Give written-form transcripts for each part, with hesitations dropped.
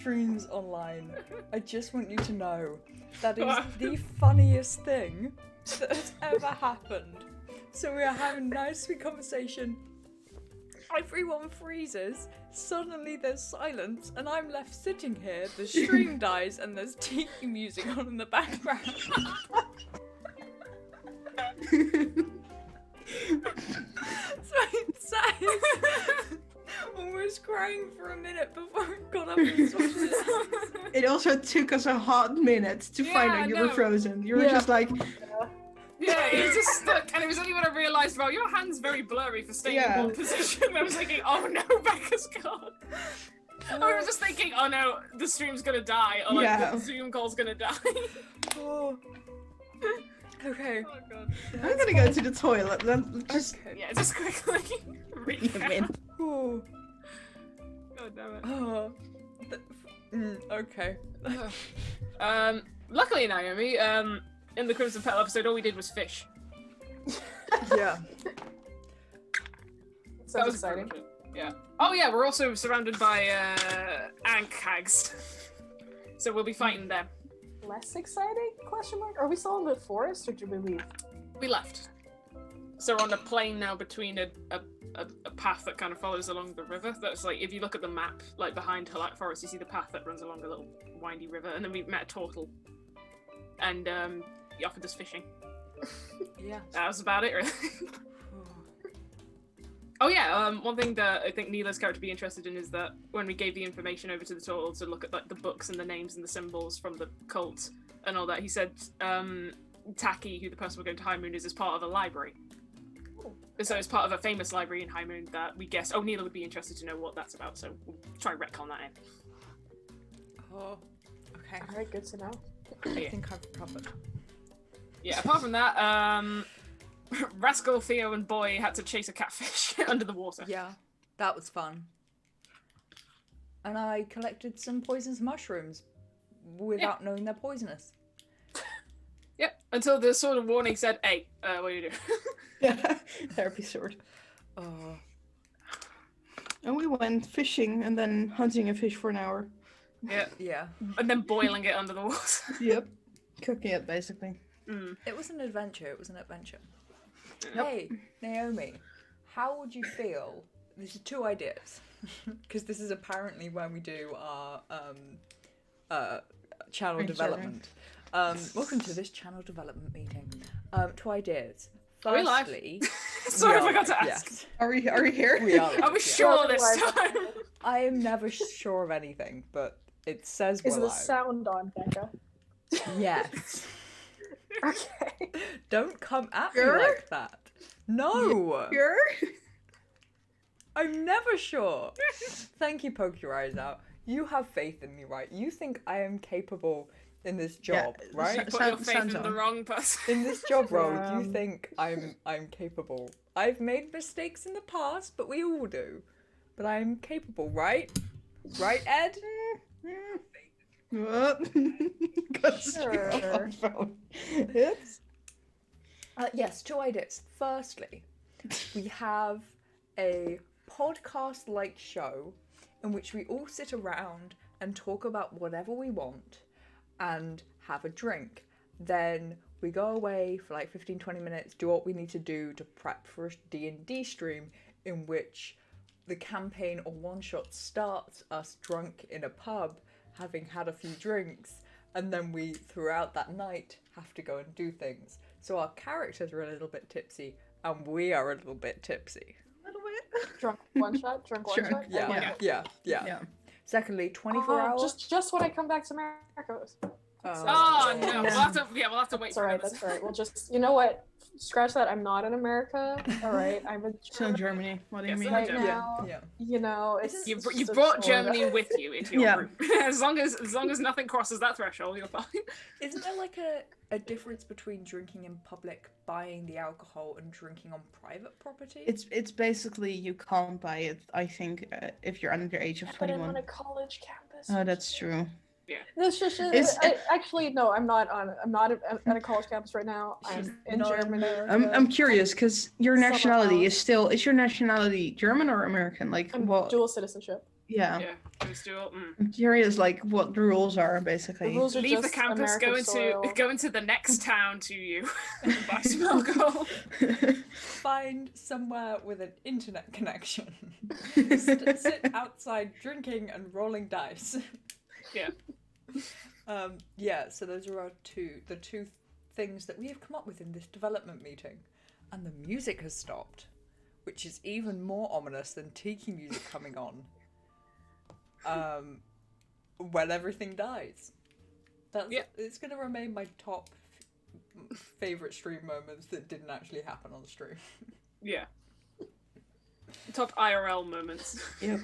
streams online, I just want you to know that is the funniest thing that has ever happened. So we are having a nice sweet conversation. Everyone freezes, suddenly there's silence, and I'm left sitting here, the stream dies, and there's tiki music on in the background. So I'm sad. Almost crying for a minute before I got up and sorted it out. It also took us a hot minute to find out you were frozen. You were just like... Yeah, it was just stuck, and it was only when I realised, well, your hand's very blurry for staying in one position. I was thinking, oh no, Becca's gone. I was just thinking, oh no, the stream's gonna die, or like the Zoom call's gonna die. Oh. Okay. Oh god. I'm gonna go to the toilet. Then just yeah, just quickly. recap. Oh. God damn it. Oh. Okay. Luckily, Naomi, in the Crimson Petal episode, all we did was fish. Yeah. That was exciting. Yeah. Oh yeah, we're also surrounded by ank hags, so we'll be fighting them. Less exciting? Question mark. Are we still in the forest, or did we leave? We left. So we're on a plain now between a path that kind of follows along the river. That's like, if you look at the map, like behind Halak Forest, you see the path that runs along a little windy river, and then we met a turtle, and he offered us fishing. Yeah. That was about it, really. Oh yeah, one thing that I think Neela's character would be interested in is that when we gave the information over to the turtle to look at like the books and the names and the symbols from the cult and all that, he said Taki, who the person we're going to High Moon is part of a library. So it's part of a famous library in High Moon that we guessed. Oh, Neela would be interested to know what that's about, so we'll try and retcon that in. Oh, okay. Alright, good to know. I think I've covered. Yeah, apart from that, Rascal, Theo, and Boy had to chase a catfish under the water. Yeah, that was fun. And I collected some poisonous mushrooms without knowing they're poisonous. Yep, until the sword of warning said, hey, what are you doing? Yeah, therapy sword. Oh. And we went fishing and then hunting a fish for an hour. Yeah. Yeah. And then boiling it under the water. Yep. Cooking it, basically. Mm. It was an adventure. It was an adventure. Yep. Hey, Naomi, how would you feel? These are two ideas, because this is apparently when we do our channel development. Welcome to this channel development meeting. Two ideas. Are we live? Firstly, Sorry, I we forgot to ask. Yes, Are we here? we are. Are we sure this time? I am never sure of anything, but it says we're Is the live. sound on, Becca? Yes. Okay. Don't come at me Sure? like that. No. Here? I'm never sure. Thank you, poke your eyes out. You have faith in me, right? You think I am capable in this job, Yeah, right? You put your faith in the wrong person. In this job role, you think I'm capable. I've made mistakes in the past, but we all do. But I'm capable, right? Right, Ed? What? Sure. Yes. Yes, two ideas. Firstly, we have a podcast-like show in which we all sit around and talk about whatever we want and have a drink. Then we go away for like 15-20 minutes, do what we need to do to prep for a D&D stream in which the campaign or one-shot starts us drunk in a pub, having had a few drinks, and then we, throughout that night, have to go and do things. So our characters are a little bit tipsy, and we are a little bit tipsy. A little bit. Drunk one shot. Sure. Yeah. Secondly, 24 hours. Just when I come back to America. Oh no, we'll have to wait That's for alright, this. that's alright. We'll just, you know what? Scratch that. I'm not in America. Alright, I'm in Still in Germany. What do you Yes, mean? I'm right Germany. now. Yeah. You know, it's You just brought a Germany Florida. with you into your Yeah. group. as long as nothing crosses that threshold, you're fine. Isn't there like a difference between drinking in public, buying the alcohol, and drinking on private property? It's basically you can't buy it. I think if you're under the age of But I'm 21. on a college campus. Oh, that's true. That's just actually no. I'm not at a college campus right now. I'm in Germany. I'm curious because your Summer nationality house. is your nationality German or American? Like I'm what? dual citizenship. Yeah. Yeah, ghost duel. I'm curious, like, what the rules are, basically. The rules are Leave the just campus, American go into the next town to you, and buy some alcohol. Find somewhere with an internet connection. Sit outside drinking and rolling dice. Yeah. Yeah, so those are the two things that we have come up with in this development meeting. And the music has stopped, which is even more ominous than tiki music coming on. When everything dies. It's going to remain my top favourite stream moments that didn't actually happen on stream. Yeah. Top IRL moments. Yep.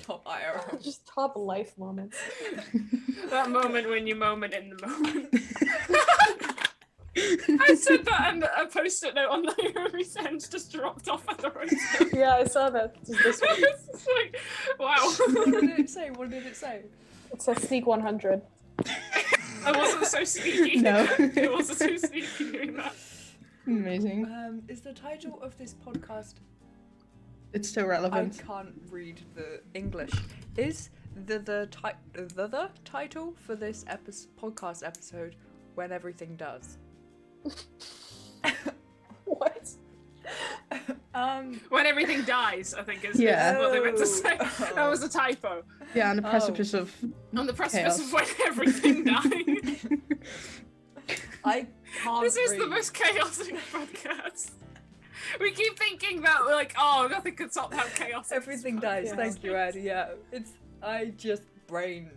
Top IRL. Just top life moments. That moment when you moment in the moment. I said that and a post-it note on Naomi's end just dropped off at the roadside. Yeah, I saw that. This week. It's like, wow. What did it say? What did it say? It says Sneak 100. I wasn't so sneaky. No. I wasn't so sneaky doing that. Amazing. Is the title of this podcast... It's still I relevant. can't read the English. Is the title for this podcast episode When Everything Does? What? When everything dies, I think is Yeah. what they meant to say. Oh. That was a typo. Yeah, on the precipice of On the precipice chaos. of when everything dies. I can't This is read. the most chaotic podcast. We keep thinking that we're like, oh, nothing could stop how chaotic. Everything this dies. podcast Thank you, is. Ed. Yeah, I just brain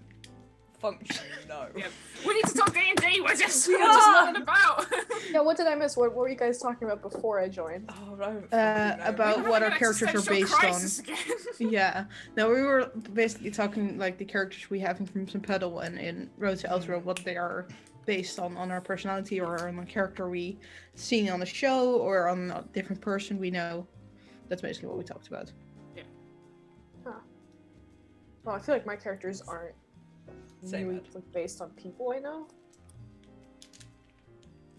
function. No. Yeah. We need to talk D&D. We're just We nothing about. Yeah, what did I miss? What were you guys talking about before I joined? Oh, I don't fucking know. about We're what having our an characters are existential based on. crisis again. Yeah. No, we were basically talking like the characters we have in Crimson Petal and in Road to Elseworld, what they are based on our personality or on a character we seen on a show or on a different person we know. That's basically what we talked about. Well, I feel like my characters aren't Same really Ed. like, based on people I know.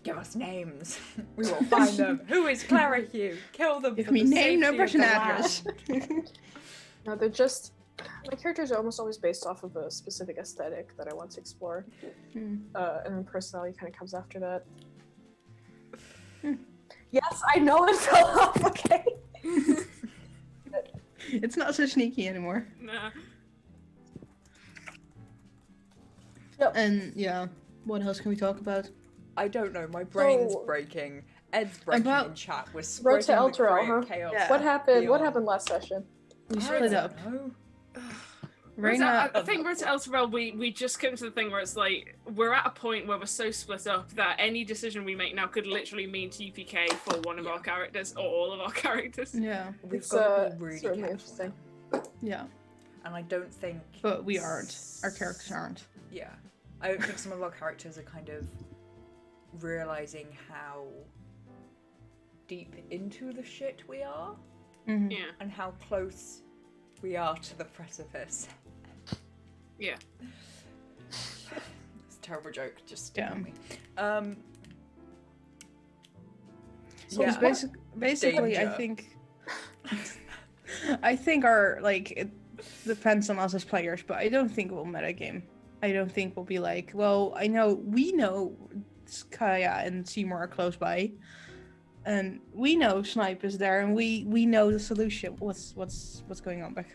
Give us names. We will find them. Who is Clara Hugh? Kill them. Give for me the name, safety numbers, of and the address. land. No, they're just my characters are almost always based off of a specific aesthetic that I want to explore, and then personality kind of comes after that. Yes, I know it fell off. Okay. It's not so sneaky anymore. Nah. And yeah, what else can we talk about? I don't know. My brain's So- breaking. Ed's breaking About- in chat. We're Road to spreading the Elturel, great huh? chaos. Yeah. What happened? What beyond. happened last session? We I split don't up. know. Reina, I think Road to Elturel, we just came to the thing where it's like we're at a point where we're so split up that any decision we make now could literally mean TPK for one of our characters or all of our characters. yeah, We've It's got to be really certainly careful interesting. now. yeah, And I don't think. but we aren't. Our characters aren't. Yeah. I don't think some of our characters are kind of realizing how deep into the shit we are Mhm. Yeah. and how close we are to the precipice. Yeah. It's a terrible joke, just Yeah. ignore me. So yeah. it's basically, I Danger. think, I think our like it depends on us as players, but I don't think we'll metagame. I don't think we'll be like, well, we know Kaya and Seymour are close by, and we know Snipe is there, and we know the solution. What's going on back?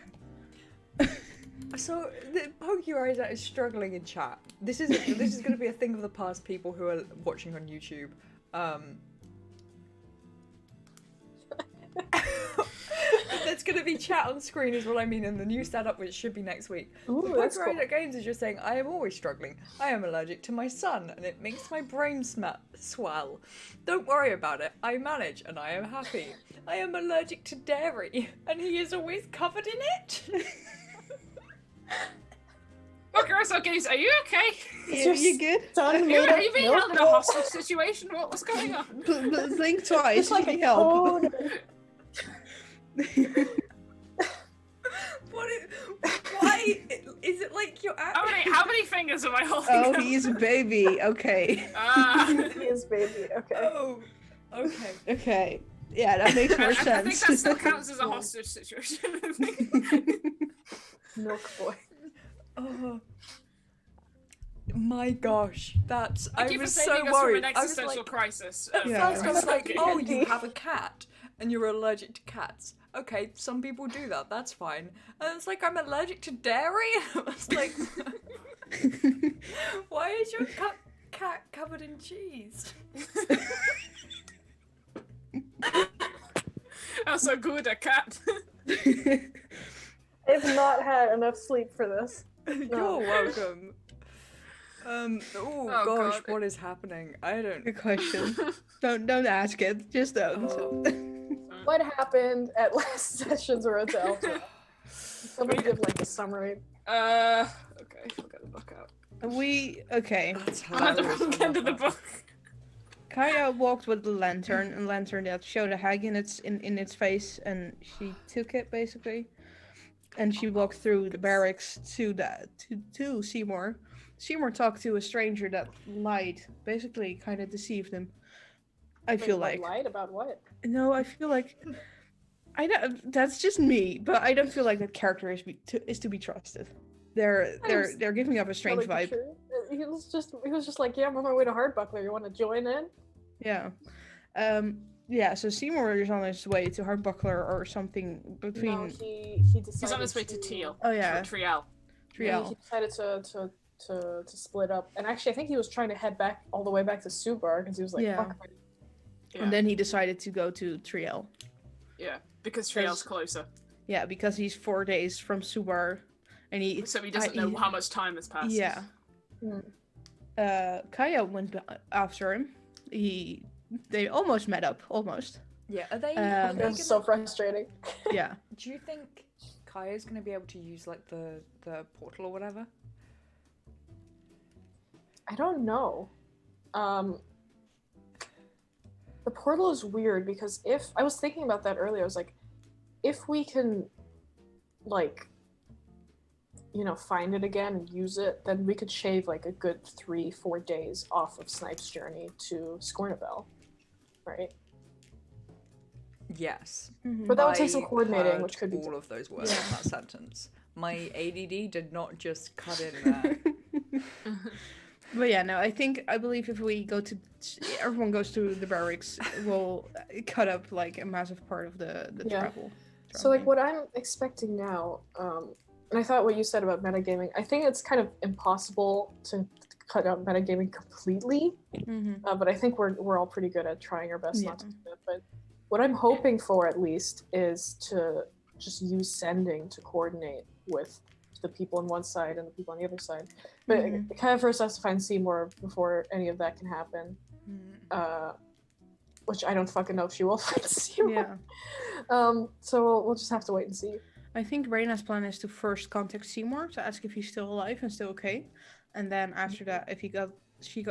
So the Pokerizer is struggling in chat. This is going to be a thing of the past. People who are watching on YouTube. There's going to be chat on screen, is what I mean, in the new setup, which should be next week. Ooh, But that's cool. Pokerizer Games is just saying, I am always struggling. I am allergic to my son, and it makes my brain swell. Don't worry about it. I manage, and I am happy. I am allergic to dairy, and he is always covered in it. Okay, so Gaze, are you okay? You good? Son Are made of you being milk held in a hostage situation? What's going on? Blink twice. It's like if a you help. code. Why is it like you're at? How many fingers am I holding? Oh, up? he's a baby. Okay. He is baby. Okay. Oh, okay. Okay. Yeah, that makes more I sense. think that still counts as a hostage situation. I think. Milk boy. Oh my gosh, that's. Thank I you for was saving so us worried. from an I was existential like, crisis. at Yeah. first I was like, Okay. oh, you have a cat and you're allergic to cats. Okay, some people do that. That's fine. And it's like I'm allergic to dairy. I was like, why is your cat covered in cheese? That's so good, a cat. I've not had enough sleep for this. You're welcome. Oh Oh, gosh, God. what is happening? I don't. Good question. Don't ask it. Just don't. Oh. What happened at last session's Road to Alpha? Somebody give like a summary. Okay, we'll get the book out. Okay. That's I'm at the hilarious. wrong I end of love the that. book. Kaya walked with the lantern, a lantern that showed a hag in its face, and she took it basically, and she walked through the barracks to Seymour. Seymour talked to a stranger that lied, basically, kind of deceived him. I feel like. Lied about what? No, I feel like. I don't. That's just me, but I don't feel like that character is to be trusted. They're giving up a strange Really vibe. true. He was just like, yeah, I'm on my way to Hardbuckler. You want to join in? Yeah. Yeah, so Seymour is on his way to Hardbuckler or something between No, he decided. He's on his way to Teal. Oh, yeah. Triel. Triel. He decided to split up, and actually, I think he was trying to head back all the way back to Subar because he was like, Yeah. fuck. Yeah. And then he decided to go to Triel. Yeah, because Triel's closer. Yeah, because he's 4 days from Subar, and So he doesn't know how much time has passed. Yeah. Kaya went after him. They almost met up, almost. Yeah, are they? Um, It was so frustrating. Yeah. Do you think Kaya's gonna be able to use like the portal or whatever? I don't know. The portal is weird because if I was thinking about that earlier, I was like, if we can, like, find it again and use it, then we could shave like a good 3-4 days off of Snipe's journey to Scornabel, right? Yes. But that would take some I coordinating, heard which could be all of those words Yeah. in that sentence. My ADD did not just cut in there. But yeah, no, I believe if we go to, everyone goes to the barracks, we'll cut up like a massive part of the Yeah. travel. So like what I'm expecting now, and I thought what you said about metagaming, I think it's kind of impossible to cut out metagaming completely, but I think we're all pretty good at trying our best not to do that. But what I'm hoping for at least is to just use sending to coordinate with the people on one side and the people on the other side. But it kind of first has to find Seymour before any of that can happen. Which I don't fucking know if she will find Seymour. Yeah. So we'll just have to wait and see. I think Reina's plan is to first contact Seymour to ask if he's still alive and still okay, and then after that, if she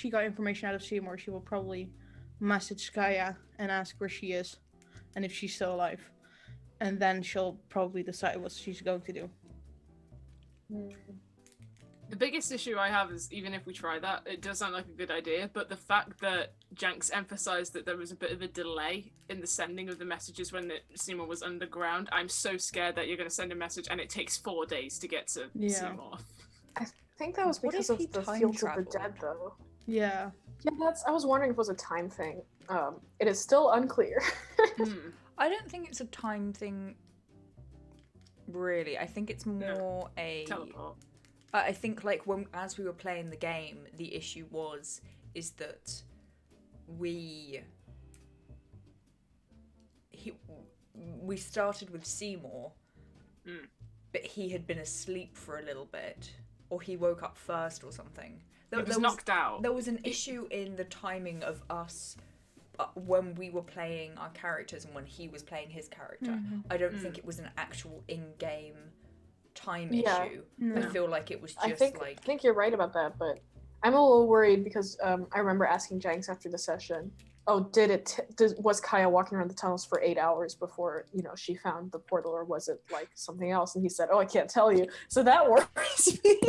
got information out of Seymour, she will probably message Kaya and ask where she is, and if she's still alive, and then she'll probably decide what she's going to do. The biggest issue I have is even if we try that, it does sound like a good idea, but the fact that Jenks emphasized that there was a bit of a delay in the sending of the messages when Seymour was underground, I'm so scared that you're going to send a message and it takes 4 days to get to Seymour. I think that was What because if of he the time Fields of the traveled? Dead, though. Yeah. Yeah, I was wondering if it was a time thing. It is still unclear. I don't think it's a time thing, really. I think it's more a... Teleport. I think, like, as we were playing the game, the issue is that we started with Seymour, but he had been asleep for a little bit, or he woke up first or something. He was knocked out. There was an issue in the timing of us when we were playing our characters and when he was playing his character. I don't think it was an actual in-game time issue. I feel like it was just I think you're right about that, but I'm a little worried because I remember asking Jenks after the session, oh, was Kaya walking around the tunnels for 8 hours before, she found the portal, or was it like something else? And he said, oh, I can't tell you. So that worries me.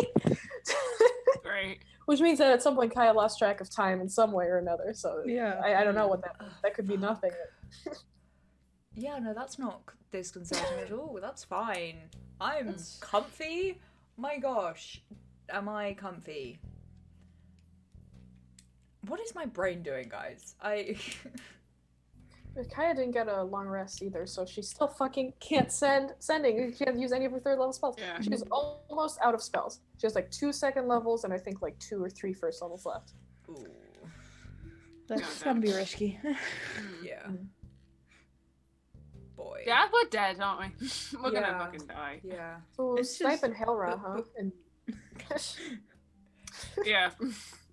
Right. Which means that at some point Kaya lost track of time in some way or another. So Yeah. I don't know what that could be nothing. Yeah, no, that's not disconcerting at all. That's fine. I'm That's- comfy. My gosh, am I comfy? What is my brain doing, guys? Kaya didn't get a long rest either, so she still fucking can't sending. She can't use any of her 3rd level spells. Yeah. She's almost out of spells. She has like 2 2nd levels and I think like 2 or 3 1st levels left. Ooh, That's gonna be risky. yeah. Boy. Yeah, we're dead, aren't we? We're Yeah. gonna fucking die. Yeah. So It's Snipe just- and Helra, huh? And Yeah.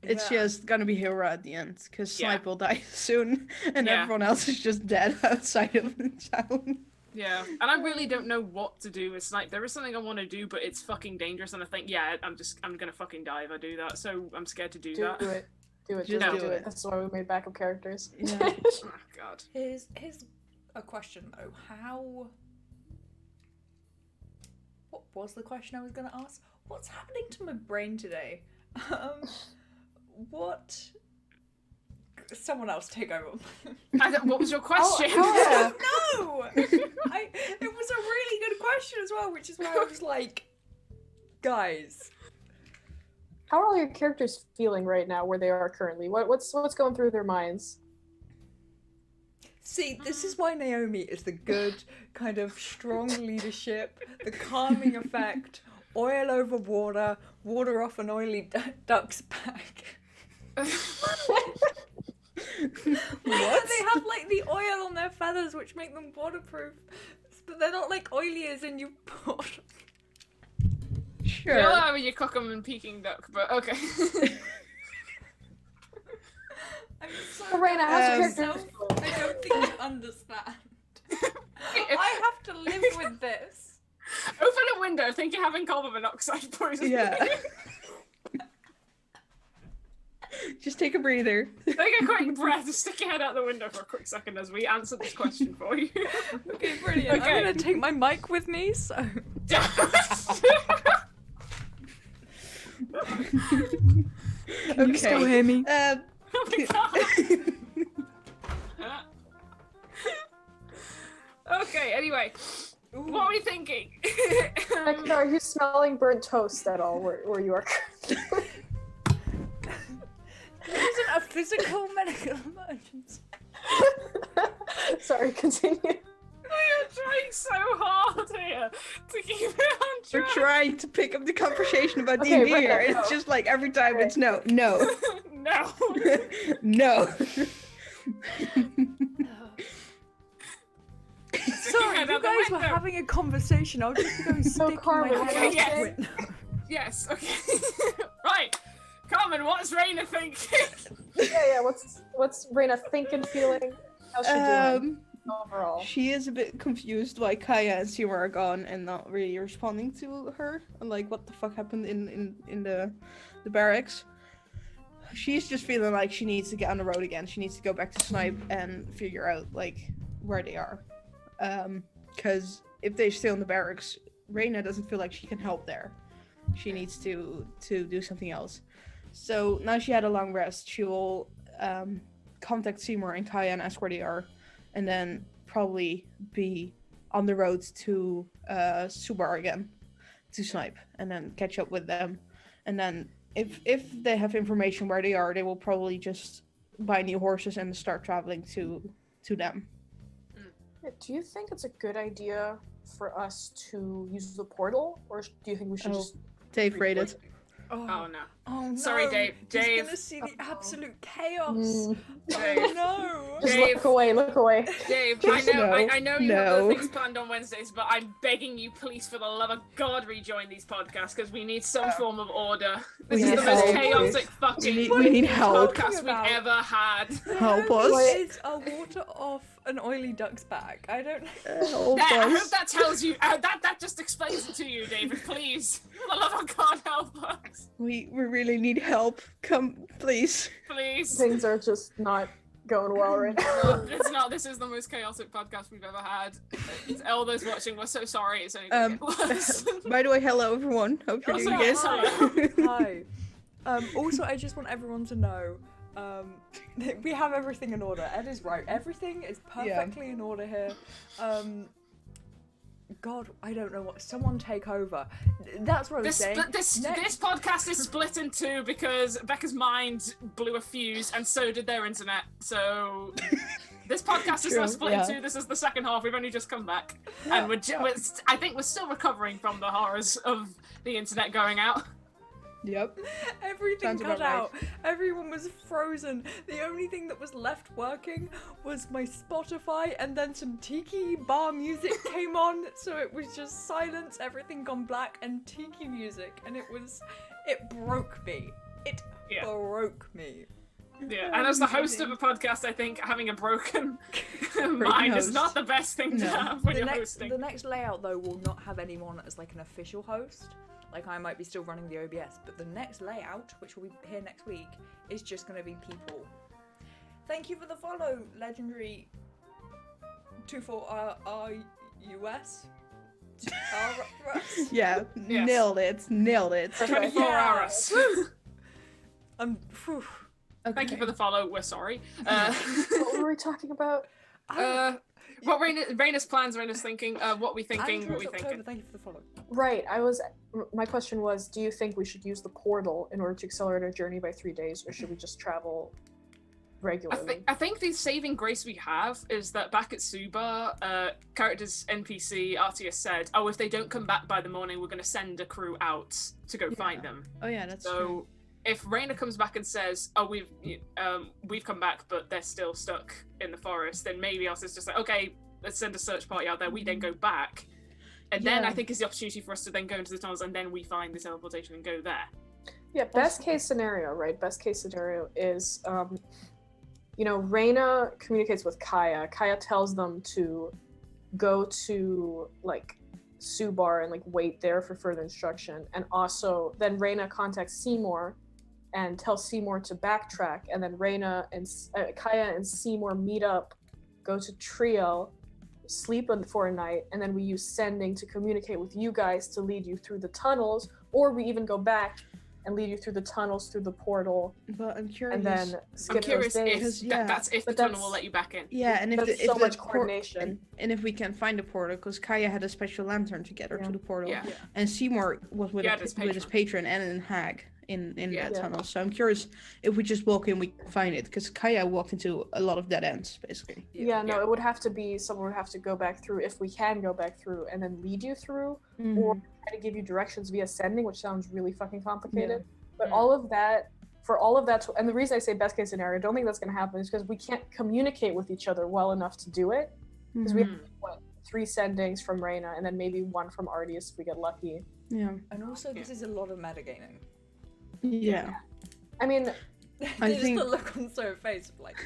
It's Yeah. just gonna be Hera at the end, because Yeah. Snipe will die soon, and Yeah. everyone else is just dead outside of the town. Yeah, and I really don't know what to do with Snipe. There is something I want to do, but it's fucking dangerous, and I think, yeah, I'm gonna fucking die if I do that. So I'm scared to do do that. it. Do it. Just Just do do it. it. That's why we made backup characters. Yeah. Oh god. Here's a question though. What was the question I was gonna ask? What's happening to my brain today? What? Someone else take over. What was your question? Oh, No! It was a really good question as well, which is why I was like, guys. How are all your characters feeling right now where they are currently? What's going through their minds? See, this is why Naomi is the good, kind of strong leadership, the calming effect, oil over water, water off an oily duck's back. What? They have like the oil on their feathers which make them waterproof, but they're not like oily as in you put. Sure. You'll have your cockham and Peking duck, but okay. I'm so Raina, how's your Um, character feeling? I don't think you understand. I have to live with this. Open a window. Think you're having carbon monoxide poisoning. Yeah. Just take a breather. Take a quick breath. Stick your head out the window for a quick second as we answer this question for you. Okay, brilliant. Okay. I'm gonna take my mic with me, so. Can you still Okay. hear me? Oh my God. Okay, anyway, what are we thinking? Like, are you smelling burnt toast at all where you are currently? This isn't a physical medical emergency. Sorry, continue. You're trying so hard here to keep it on We're track. trying to pick up the conversation about Okay, D&D here. right, It's no. just like every time Okay. it's no. No. No. Sorry, head you out the guys were window. having a conversation. I'll just go sticking my Carmen, head what out are you the saying? window. Yes, okay. Right. Carmen, what's Raina thinking? Yeah. What's Raina thinking, feeling? How's she doing overall? She is a bit confused why Kaya and Seymour are gone and not really responding to her. And like, what the fuck happened in the barracks? She's just feeling like she needs to get on the road again. She needs to go back to Snipe and figure out like where they are. Because if they stay in the barracks, Reina doesn't feel like she can help there. She needs to do something else. So now she had a long rest. She will contact Seymour and Kaya and ask where they are, and then probably be on the road to Subar again, to Snipe, and then catch up with them. And then if they have information where they are, they will probably just buy new horses and start traveling to them. Do you think it's a good idea for us to use the portal, or do you think we should Oh. just? Dave rated. Oh no. Oh no. Sorry, Dave. He's Dave. gonna see the absolute chaos. Mm, Dave. Oh no. just Dave. look away. Look away. Dave, Just I know, no. I know you have No. other things planned on Wednesdays, but I'm begging you, please, for the love of God, rejoin these podcasts because we need some form of order. This We is need the most help. chaotic fucking We need help. podcast about? we've ever had. Help Who us. is a water off an oily duck's back? I don't. Help There, I us. hope that tells you. That just explains it to you, David. Please, for the love of God, help us, We really need help. Come, please. please. Things are just not going well right now. It's not. This is the most chaotic podcast we've ever had. It's Elders watching. We're so sorry. It's only gonna get worse. By the way, hello everyone. Hope you're Oh, doing sorry, good. sorry. Hi. Also, I just want everyone to know, We have everything in order. Ed is right. Everything is perfectly in order here. God, I don't know what. Someone take over. That's what I was saying. This podcast is split in two because Becca's mind blew a fuse, and so did their internet. So this podcast is now split in two. This is the second half. We've only just come back, and I think we're still recovering from the horrors of the internet going out. Yep. Everything Sounds got about right. out. Everyone was frozen. The only thing that was left working was my Spotify, and then some tiki bar music came on, so it was just silence, everything gone black, and tiki music, and it broke me. It broke me. Yeah, and as the host of a podcast, I think having a broken mind is not the best thing to have when you're hosting. The next layout, though, will not have anyone as like an official host. Like, I might be still running the OBS, but the next layout, which will be here next week, is just going to be people. Thank you for the follow, legendary 24RUS. Yeah, Yes. nailed it. 24 hours. Phew. Thank you for the follow. We're sorry. What were we talking about? What Raina's plans, Raina's thinking, what we thinking, Andrew's what we October, thinking. thank you for the follow. Right. My question was, do you think we should use the portal in order to accelerate our journey by 3 days, or should we just travel regularly? I think the saving grace we have is that back at Suba, characters NPC Artius said, "Oh, if they don't come back by the morning, we're going to send a crew out to go find them." Oh yeah, that's So true. if Raina comes back and says, "Oh, we've come back, but they're still stuck in the forest," then maybe Artius just like, "Okay, let's send a search party out there." We then go back, and then I think is the opportunity for us to then go into the tunnels, and then we find the teleportation and go there. Yeah, best case scenario, right? Best case scenario is, Reina communicates with Kaya. Kaya tells them to go to, like, Subar and, like, wait there for further instruction. And also, then Reina contacts Seymour and tells Seymour to backtrack. And then Reina and Kaya and Seymour meet up, go to Trio, sleep for a night, and then we use sending to communicate with you guys to lead you through the tunnels, or we even go back and lead you through the tunnels through the portal, But I'm curious. and then skip I'm curious those days. if that's if the But tunnel that's- will let you back in. Yeah, and if That's the, so if much the coordination. and if we can find the portal, because Kaya had a special lantern to get her to the portal, Yeah. and Seymour was with, Yeah, with his patron and in Hag in Yeah. that Yeah. tunnel. So I'm curious if we just walk in, we can find it, because Kaya walked into a lot of dead ends, basically. Yeah, no, Yeah. it would have to be someone would have to go back through, if we can go back through, and then lead you through, or try to give you directions via sending, which sounds really fucking complicated. But Yeah. all of that, and the reason I say best case scenario, I don't think that's going to happen, is because we can't communicate with each other well enough to do it. Because we have, 3 sendings from Reina, and then maybe 1 from Artius if we get lucky. Yeah. And also, this is a lot of metagaming. Yeah. I mean, I Just think- the look on Soph's face of like...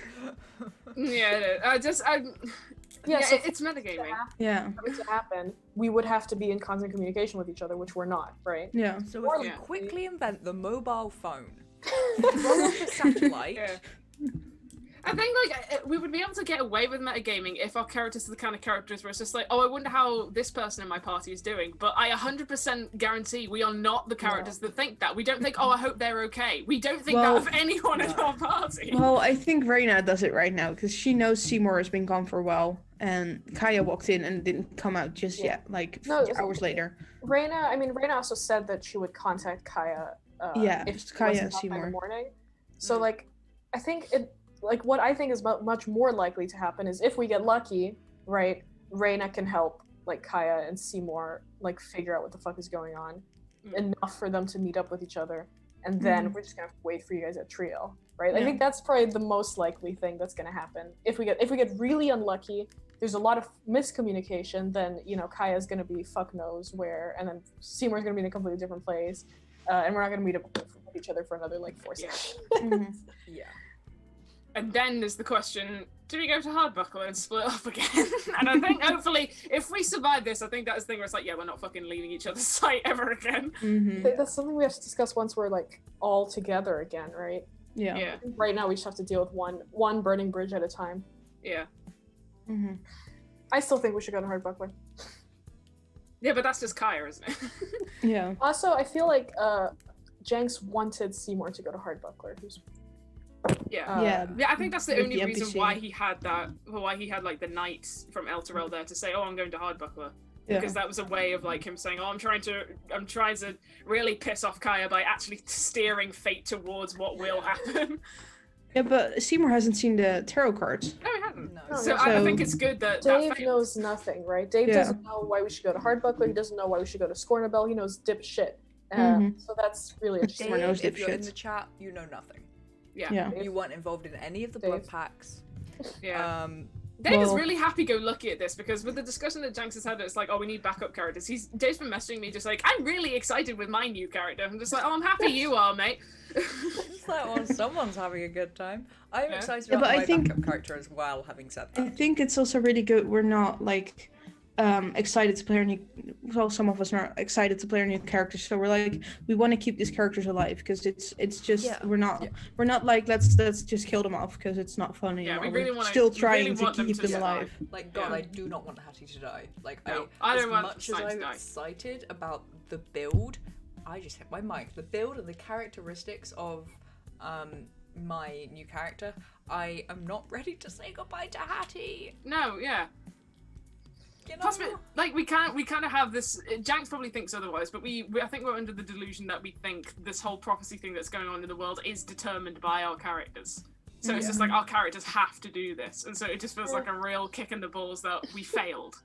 Yeah, so it's metagaming. Yeah. for it to happen, we would have to be in constant communication with each other, which we're not, right? Yeah. So if we Yeah. quickly invent the mobile phone, roll off the satellite, Yeah. I think we would be able to get away with metagaming if our characters are the kind of characters where it's just like, oh, I wonder how this person in my party is doing. But I 100% guarantee we are not the characters that think that. We don't think, oh, I hope they're okay. We don't think Well, that of anyone in our party. Well, I think Reina does it right now, because she knows Seymour has been gone for a while, and Kaya walked in and didn't come out just yet, like No, hours later. Reina also said that she would contact Kaya. Yeah, if it's she Kaya wasn't and up by the Seymour. morning. So like, I think what I think is much more likely to happen is if we get lucky, right? Reina can help like Kaya and Seymour like figure out what the fuck is going on, enough for them to meet up with each other, and then we're just gonna have to wait for you guys at Trio, right? I Yeah. think that's probably the most likely thing that's gonna happen. If we get really unlucky, there's a lot of miscommunication, then Kaya's gonna be fuck knows where, and then Seymour's gonna be in a completely different place, and we're not gonna meet up with each other for another like 4 sessions. yeah. And then there's the question, do we go to Hardbuckler and split up again? And I think hopefully, if we survive this, I think that's the thing where it's like, yeah, we're not fucking leaving each other's sight ever again. That's something we have to discuss once we're like all together again, right? Yeah. Yeah, Right now we just have to deal with one burning bridge at a time. yeah. I still think we should go to Hardbuckler. Yeah, but that's just Kaya, isn't it? Yeah. Also, I feel like Jenks wanted Seymour to go to Hardbuckler, who's Yeah. Yeah, I think that's the with only the reason NPC. why he had like the knight from Elturel there to say, "Oh, I'm going to Hardbuckler," Yeah. because that was a way of like him saying, "Oh, I'm trying to really piss off Kaya by actually steering fate towards what will happen." Yeah, but Seymour hasn't seen the tarot cards. No, he hasn't. No. So So- I think it's good that Dave failed. knows nothing, right? Dave Yeah. doesn't know why we should go to Hardbuckler. He doesn't know why we should go to Scornabel. He knows dip shit. Mhm. So that's really interesting. Seymour knows Dave, if you're in dipshits. the chat, you know nothing. Yeah. You weren't involved in any of the Dave. blood packs. Yeah. Dave is Well- really happy-go-lucky at this because with the discussion that Janks has had, it's like, oh, we need backup characters. Dave's been messaging me just like, I'm really excited with my new character. I'm just like, oh, I'm happy you are, mate. It's like, well, someone's having a good time. I'm Yeah. excited Yeah, about but I my think- backup character as well, having said I that. think it's also really good we're not like excited to play our new, well, some of us are not excited to play our new characters, so we're like, we want to keep these characters alive because it's just Yeah. we're not like let's just kill them off because it's not fun Yeah, anymore. we really We're wanna- still we trying really to want them keep to them survive. alive. Like, God, Yeah. I do not want Hattie to die. Like, No, I don't as want much as Snipe to I'm die. excited about the build, I just hit my mic. The build and the characteristics of my new character, I am not ready to say goodbye to Hattie. No, yeah. You know? Plus, we kind of have this. Janks probably thinks otherwise, but I think we're under the delusion that we think this whole prophecy thing that's going on in the world is determined by our characters. So it's just like our characters have to do this, and so it just feels like a real kick in the balls that we failed.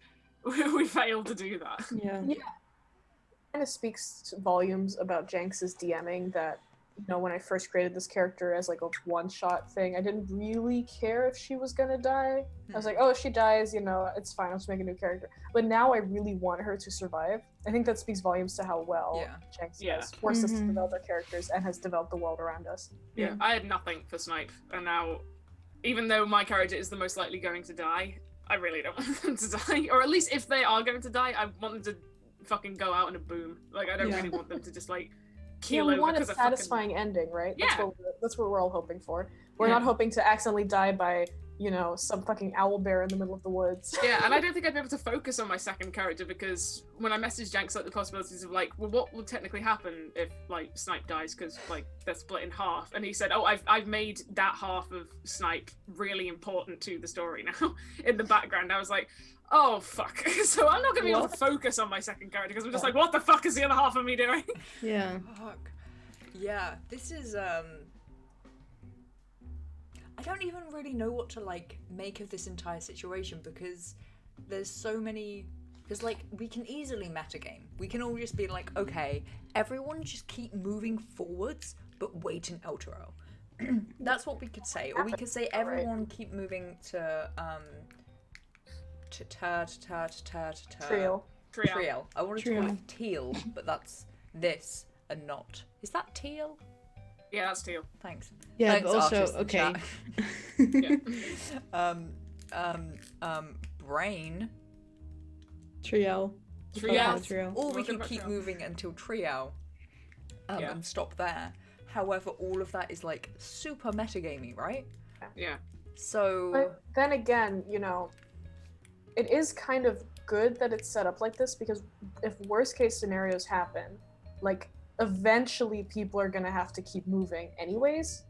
We failed to do that. Yeah. Kind of speaks volumes about Janks's DMing that, you know, when I first created this character as like a one-shot thing, I didn't really care if she was gonna die. I was like, oh, if she dies, you know, it's fine, I'll just make a new character. But now I really want her to survive. I think that speaks volumes to how well Janks has forced us to develop our characters and has developed the world around us. Yeah, I had nothing for Snipe, and now, even though my character is the most likely going to die, I really don't want them to die. Or at least if they are going to die, I want them to fucking go out in a boom. Like, I don't really want them to just like keel we over want a because of satisfying ending, right? Yeah. That's what we're all hoping for. We're Yeah. not hoping to accidentally die by, you know, some fucking owl bear in the middle of the woods. Yeah, and I don't think I'd be able to focus on my second character because when I messaged Janks like the possibilities of like, well, what will technically happen if like Snipe dies because like they're split in half, and he said, oh, I've made that half of Snipe really important to the story now in the background. I was like, oh fuck, so I'm not gonna be able to focus on my second character because I'm just like, what the fuck is the other half of me doing? Yeah. Fuck. Yeah, this is I don't even really know what to like make of this entire situation because there's so many. Because like we can easily metagame. We can all just be like, okay, everyone just keep moving forwards, but wait in Elturel. That's what we could say, or we could say everyone keep moving to Trio. Triel. I wanted to call Triel. it teal, but that's this and not. Is that teal? Yeah, that's Teal. Thanks. Yeah, Thanks, but also artists in okay. chat. Brain. Triel. Triel. Triel. Or we What can about keep Triel? moving until Triel. Yeah. And stop there. However, all of that is like super metagamey, right? Yeah. So But then again, you know, it is kind of good that it's set up like this because if worst case scenarios happen, like eventually people are gonna have to keep moving anyways,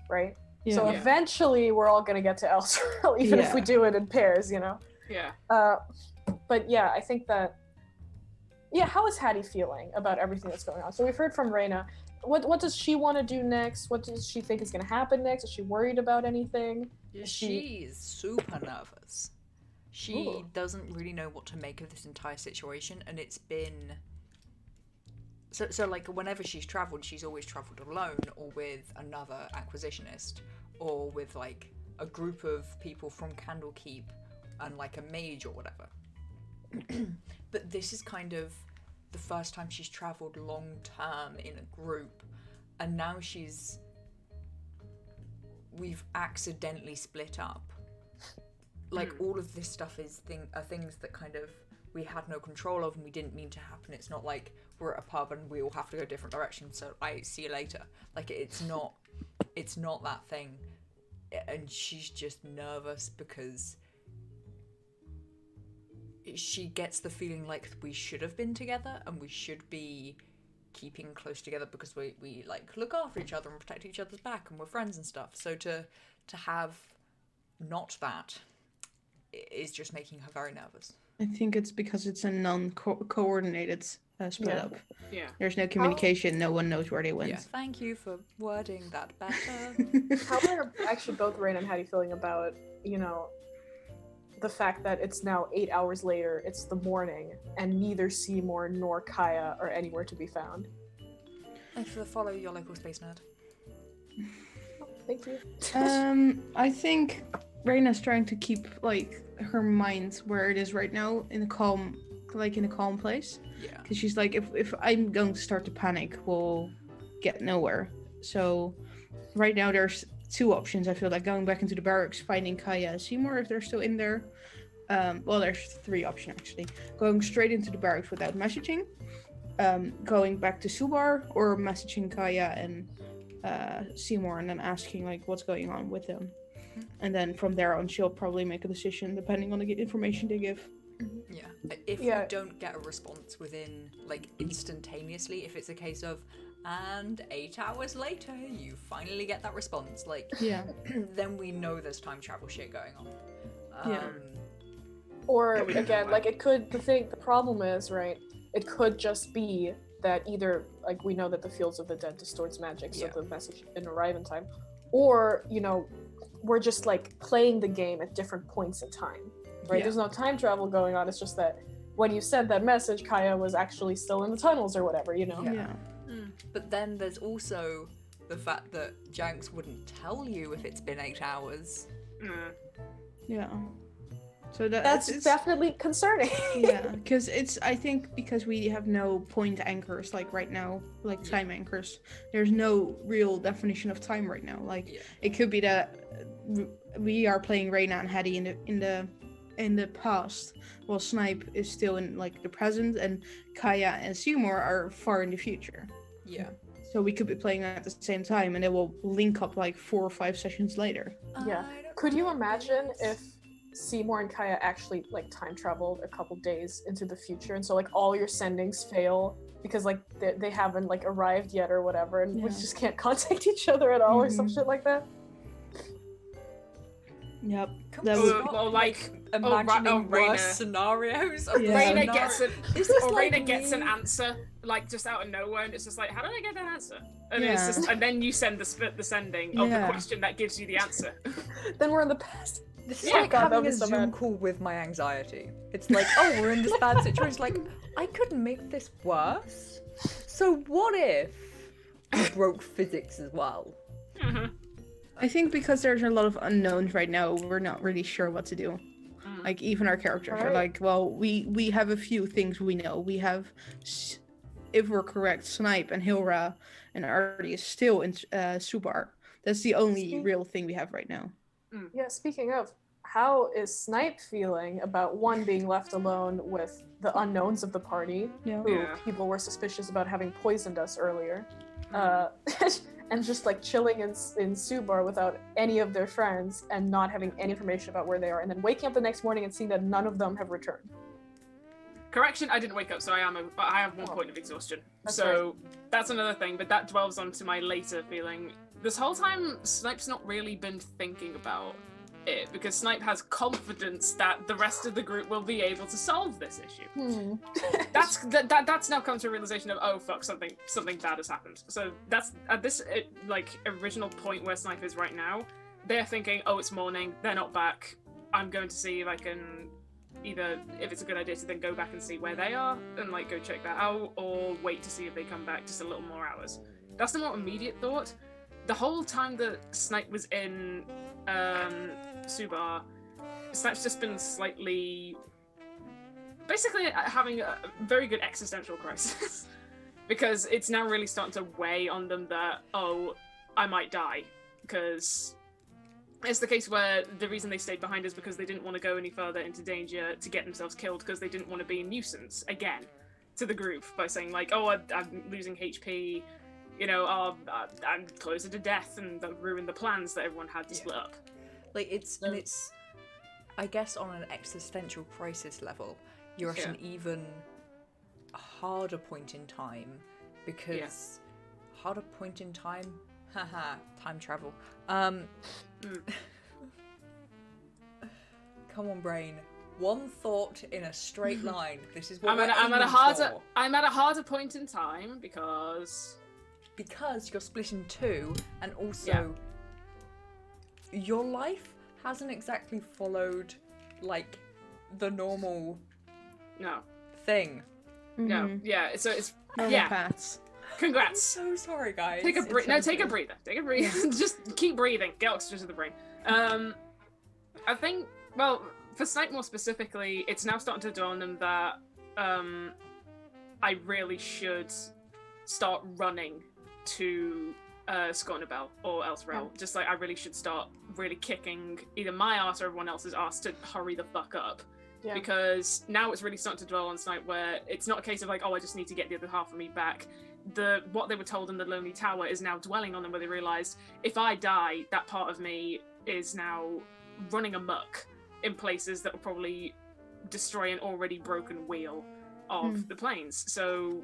right? Yeah. So Yeah. eventually we're all gonna get to Elturel, even if we Yeah. do it in pairs, you know? Yeah. But yeah, I think that, yeah, how is Hattie feeling about everything that's going on? So we've heard from Reyna. What does she want to do next? What does she think is going to happen next? Is she worried about anything? she's super nervous. She Ooh. doesn't really know what to make of this entire situation, and it's been so like whenever she's traveled, she's always traveled alone or with another acquisitionist or with like a group of people from Candlekeep and like a mage or whatever. But this is kind of the first time she's traveled long term in a group, and now we've accidentally split up. Like all of this stuff are things that kind of we had no control of and we didn't mean to happen. It's not like we're at a pub and we all have to go different directions, so I see you later. Like it's not that thing. And she's just nervous because she gets the feeling like we should have been together and we should be keeping close together because we like look after each other and protect each other's back and we're friends and stuff. So to have not that is just making her very nervous. I think it's because it's a non-coordinated split up. Yeah. There's no communication. No one knows where they went. Yeah, thank you for wording that better. How are actually both Rain and Hattie feeling about, the fact that it's now 8 hours later, it's the morning, and neither Seymour nor Kaya are anywhere to be found? And follow your local space nerd. Oh, thank you. I think Reina's trying to keep like her mind where it is right now in a calm place. Yeah. Because she's like, if I'm going to start to panic, we'll get nowhere. So right now there's two options. I feel like going back into the barracks, finding Kaya and Seymour if they're still in there. Well, there's three options actually. Going straight into the barracks without messaging, going back to Subar, or messaging Kaya and Seymour and then asking like what's going on with them. And then from there on, she'll probably make a decision depending on the information they give. Yeah. If you don't get a response within, like, instantaneously, if it's a case of, and 8 hours later, you finally get that response, like, then we know there's time travel shit going on. Or, again, like, the problem is, right, it could just be that either, like, we know that the fields of the dead distorts magic, so the message didn't arrive in time, or, we're just like playing the game at different points in time, right? There's no time travel going on. It's just that when you sent that message, Kaya was actually still in the tunnels or whatever, But then there's also the fact that Janks wouldn't tell you if it's been 8 hours. Yeah. So that's definitely concerning. Yeah, because I think because we have no point anchors like right now, like time anchors, there's no real definition of time right now. Like it could be that we are playing Reina and Hattie in the past, while Snipe is still in like the present, and Kaya and Seymour are far in the future. Yeah. So we could be playing at the same time, and it will link up like 4 or 5 sessions later. Yeah. Could you imagine if Seymour and Kaya actually like time traveled a couple days into the future, and so like all your sendings fail because like they haven't like arrived yet or whatever, and we just can't contact each other at all or some shit like that? Yep. Or like imagining worse Reina. scenarios. Reina gets an answer like just out of nowhere, and it's just like, how did I get that answer? And it's just, and then you send the sending of the question that gives you the answer. Then we're in the past. This is like having a Zoom call with my anxiety. It's like, oh, we're in this bad situation. Like, I could make this worse. So what if we broke physics as well? I think because there's a lot of unknowns right now, we're not really sure what to do. Like even our characters are like, well, we have a few things we know. We have, if we're correct, Snipe and Hilra and Artie is still in Subar. That's the only real thing we have right now. Yeah, speaking of, how is Snipe feeling about one being left alone with the unknowns of the party, who people were suspicious about having poisoned us earlier, and just like chilling in Subar without any of their friends and not having any information about where they are, and then waking up the next morning and seeing that none of them have returned. Correction, I didn't wake up, so I have 1 point of exhaustion. That's another thing, but that dwells onto my later feeling. This whole time, Snipe's not really been thinking about it, because Snipe has confidence that the rest of the group will be able to solve this issue. That's now come to a realization of, oh fuck, something bad has happened. So that's at this original point where Snipe is right now. They're thinking, oh, it's morning, they're not back. I'm going to see if I can either, if it's a good idea to then go back and see where they are and like go check that out, or wait to see if they come back just a little more hours. That's the more immediate thought. The whole time that Snipe was in Subar, Snipe's just been slightly, basically having a very good existential crisis because it's now really starting to weigh on them that, oh, I might die, because it's the case where the reason they stayed behind is because they didn't want to go any further into danger to get themselves killed, because they didn't want to be a nuisance again to the group by saying like, oh, I'm losing HP, you know, I'm closer to death, and that ruined the plans that everyone had to split up. Like it's I guess on an existential crisis level, you're at an even harder point in time because harder point in time, haha, time travel. Come on, brain. One thought in a straight line. This is what I'm at a harder point in time because you're split in two, and also your life hasn't exactly followed like the normal thing. No, so it's normal paths. Congrats. I'm so sorry, guys. Take a breather. Take a breather. Just keep breathing. Get oxygen to the brain. I think, well, for Snipe more specifically, it's now starting to dawn on them that I really should start running to Scornabel or Elsrel. Just like I really should start really kicking either my ass or everyone else's ass to hurry the fuck up. Yeah. Because now it's really starting to dwell on Snipe where it's not a case of like, oh, I just need to get the other half of me back. What they were told in the Lonely Tower is now dwelling on them, where they realised if I die, that part of me is now running amok in places that will probably destroy an already broken wheel of the planes. So,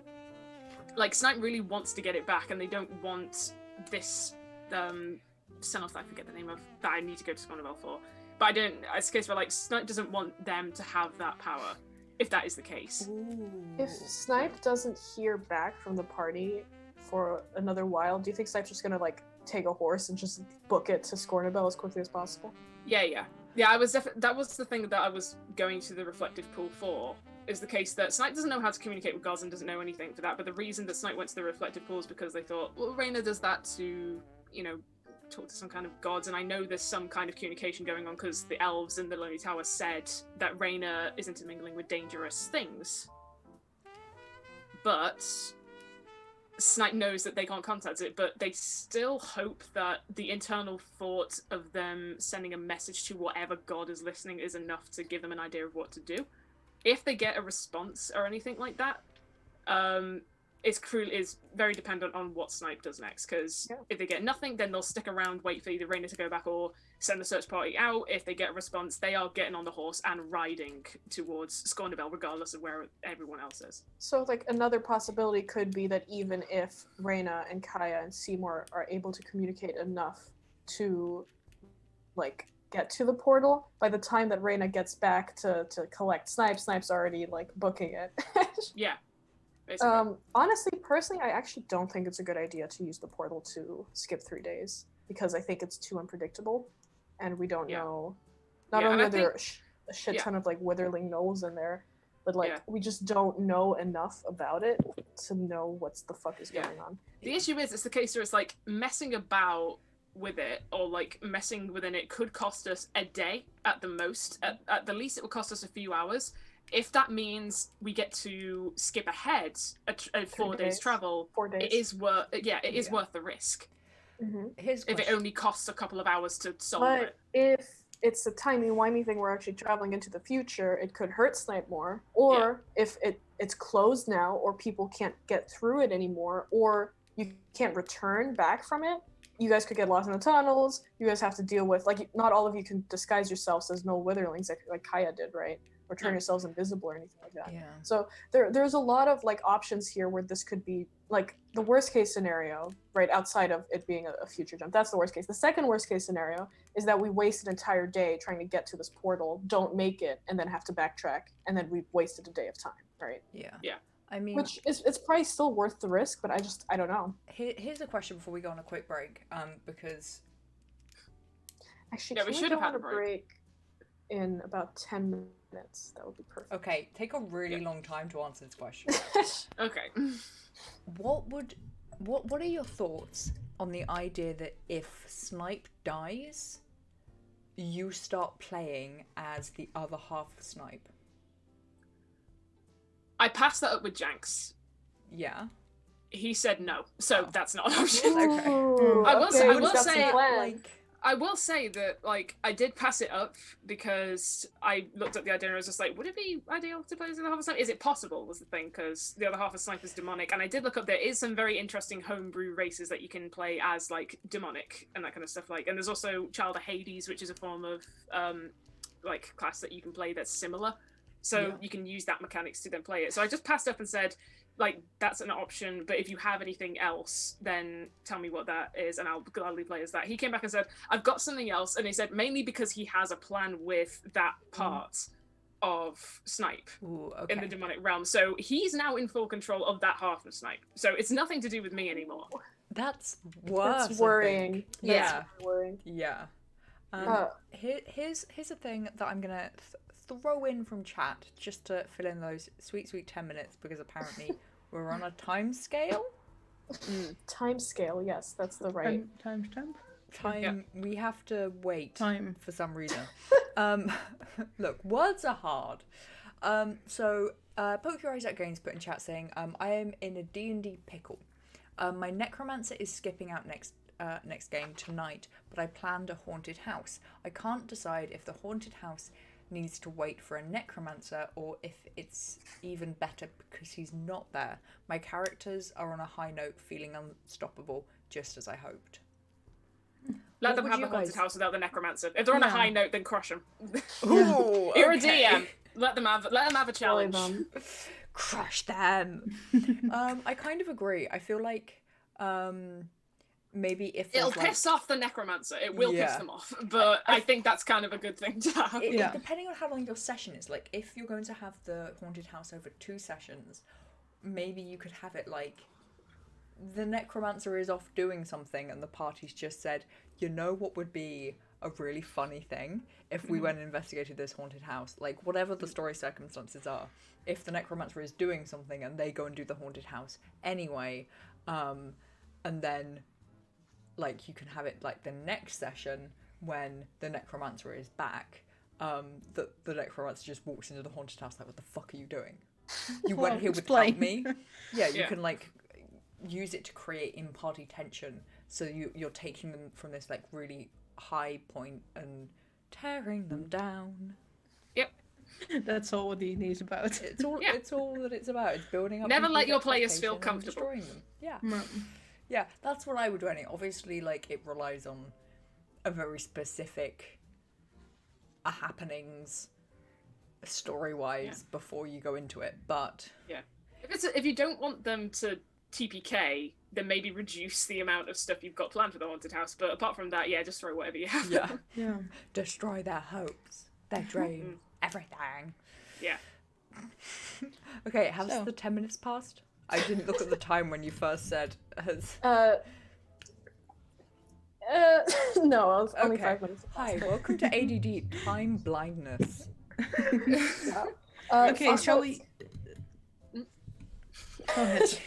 like, Snipe really wants to get it back, and they don't want this Senoth, I forget the name of, that I need to go to Scornabel for. But I don't, it's a case where, like, Snipe doesn't want them to have that power, if that is the case. Ooh. If Snipe doesn't hear back from the party for another while, do you think Snipe's just gonna, like, take a horse and just book it to Scornabel as quickly as possible? Yeah, that was the thing that I was going to the reflective pool for, is the case that Snipe doesn't know how to communicate with gods and doesn't know anything for that, but the reason that Snipe went to the reflective pool is because they thought, well, Reyna does that to, you know, talk to some kind of gods, and I know there's some kind of communication going on because the elves in the Lonely Tower said that Reyna is intermingling with dangerous things. But Snipe knows that they can't contact it, but they still hope that the internal thought of them sending a message to whatever god is listening is enough to give them an idea of what to do. If they get a response or anything like that, it's very dependent on what Snipe does next, because if they get nothing, then they'll stick around, wait for either Reyna to go back or send the search party out. If they get a response, they are getting on the horse and riding towards Scornabel, regardless of where everyone else is. So, like, another possibility could be that even if Reyna and Kaya and Seymour are able to communicate enough to, like, get to the portal, by the time that Reyna gets back to collect Snipe's already, like, booking it. Yeah. Honestly, personally, I actually don't think it's a good idea to use the portal to skip 3 days, because I think it's too unpredictable, and we don't know. Not only are there a shit ton of, like, witherling gnolls in there, but, like, we just don't know enough about it to know what's the fuck is going on. The issue is, it's the case where it's like messing about with it, or like messing within it, could cost us a day at the most. At the least, it will cost us a few hours. If that means we get to skip ahead a 4 days travel, 4 days. It is worth worth the risk. Mm-hmm. If it only costs a couple of hours to solve it. If it's a timey-wimey thing, we're actually traveling into the future, it could hurt Snipe more. Or if it's closed now, or people can't get through it anymore, or you can't return back from it, you guys could get lost in the tunnels. You guys have to deal with, like, not all of you can disguise yourselves as no witherlings like Kaya did, right? Or turn yourselves invisible or anything like that. Yeah. So there's a lot of, like, options here where this could be, like, the worst case scenario, right, outside of it being a future jump. That's the worst case. The second worst case scenario is that we waste an entire day trying to get to this portal, don't make it, and then have to backtrack, and then we've wasted a day of time, right? Yeah. I mean, which is, it's probably still worth the risk, but I don't know. Here's a question before we go on a quick break, because actually, we should have had a break in about 10 minutes. That would be perfect. Okay, take a really long time to answer this question. Okay. What are your thoughts on the idea that if Snipe dies, you start playing as the other half of Snipe? I passed that up with Janks. Yeah. He said no, so that's not an option. Okay. I will say that, like, I did pass it up because I looked at the idea and I was just like, would it be ideal to play as the other half of Snipe? Is it possible, was the thing, because the other half of Snipe is demonic. And I did look up, there is some very interesting homebrew races that you can play as, like, demonic and that kind of stuff. Like, and there's also Child of Hades, which is a form of, like, class that you can play that's similar. So you can use that mechanics to then play it. So I just passed up and said, like, that's an option, but if you have anything else, then tell me what that is, and I'll gladly play as that. He came back and said, I've got something else, and he said mainly because he has a plan with that part of Snipe in the demonic realm. So he's now in full control of that half of Snipe. So it's nothing to do with me anymore. That's worse. That's worrying. Yeah. That's worrying. Yeah. Here's a thing that I'm gonna throw in from chat just to fill in those sweet 10 minutes, because apparently we're on a time scale. Time scale, yes, that's the right Timestamp. Time. Yeah. We have to wait time for some reason. Look, words are hard. So Poke Your Eyes Out Games put in chat saying, I am in a D&D pickle. My necromancer is skipping out next game tonight, but I planned a haunted house. I can't decide if the haunted house needs to wait for a necromancer or if it's even better because he's not there. My characters are on a high note, feeling unstoppable, just as I hoped. Let them have the haunted house without the necromancer. If they're on a high note, then crush them. Ooh, You're a DM. Let them have a challenge. Crush them. I kind of agree. I feel like maybe if it'll piss off the necromancer, it will piss them off. But I think that's kind of a good thing to have. Depending on how long your session is, like if you're going to have the haunted house over 2 sessions, maybe you could have it like the necromancer is off doing something and the party's just said, you know what would be a really funny thing if we went and investigated this haunted house, like whatever the story circumstances are, if the necromancer is doing something and they go and do the haunted house anyway, and then like you can have it like the next session when the necromancer is back, the necromancer just walks into the haunted house like, what the fuck are you doing? You went here without me? Yeah, you can like use it to create in-party tension, so you're taking them from this like really high point and tearing them down. Yep. That's all what D&D is about. It's all that it's about. It's building up. Never let your players feel comfortable. Destroying them. Yeah. Yeah, that's what I would do anyway. Obviously, like, it relies on a very specific happenings story-wise before you go into it, but... Yeah. If you don't want them to TPK, then maybe reduce the amount of stuff you've got planned for the haunted house, but apart from that, just throw whatever you have. Yeah. Destroy their hopes, their dreams, everything. Yeah. Okay, has the 10 minutes passed? I didn't look at the time when you first said. No, I was only 5 minutes. Hi, welcome to ADD Time Blindness. Okay, shall we?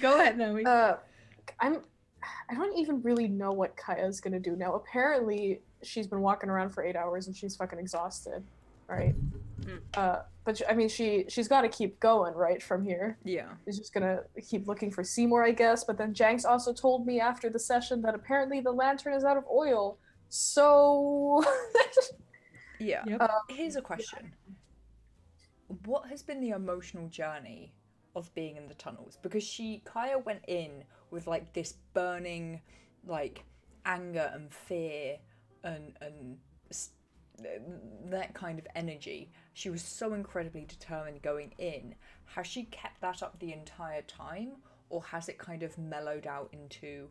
Go ahead, Naomi. I don't even really know what Kaya's gonna do now. Apparently, she's been walking around for 8 hours and she's fucking exhausted, right? But I mean, she's got to keep going, right, from here. Yeah. She's just gonna keep looking for Seymour, I guess. But then Janks also told me after the session that apparently the lantern is out of oil. So. Yeah. Here's a question. What has been the emotional journey of being in the tunnels? Because Kaya went in with like this burning, like anger and fear and that kind of energy. She was so incredibly determined going in. Has she kept that up the entire time, or has it kind of mellowed out into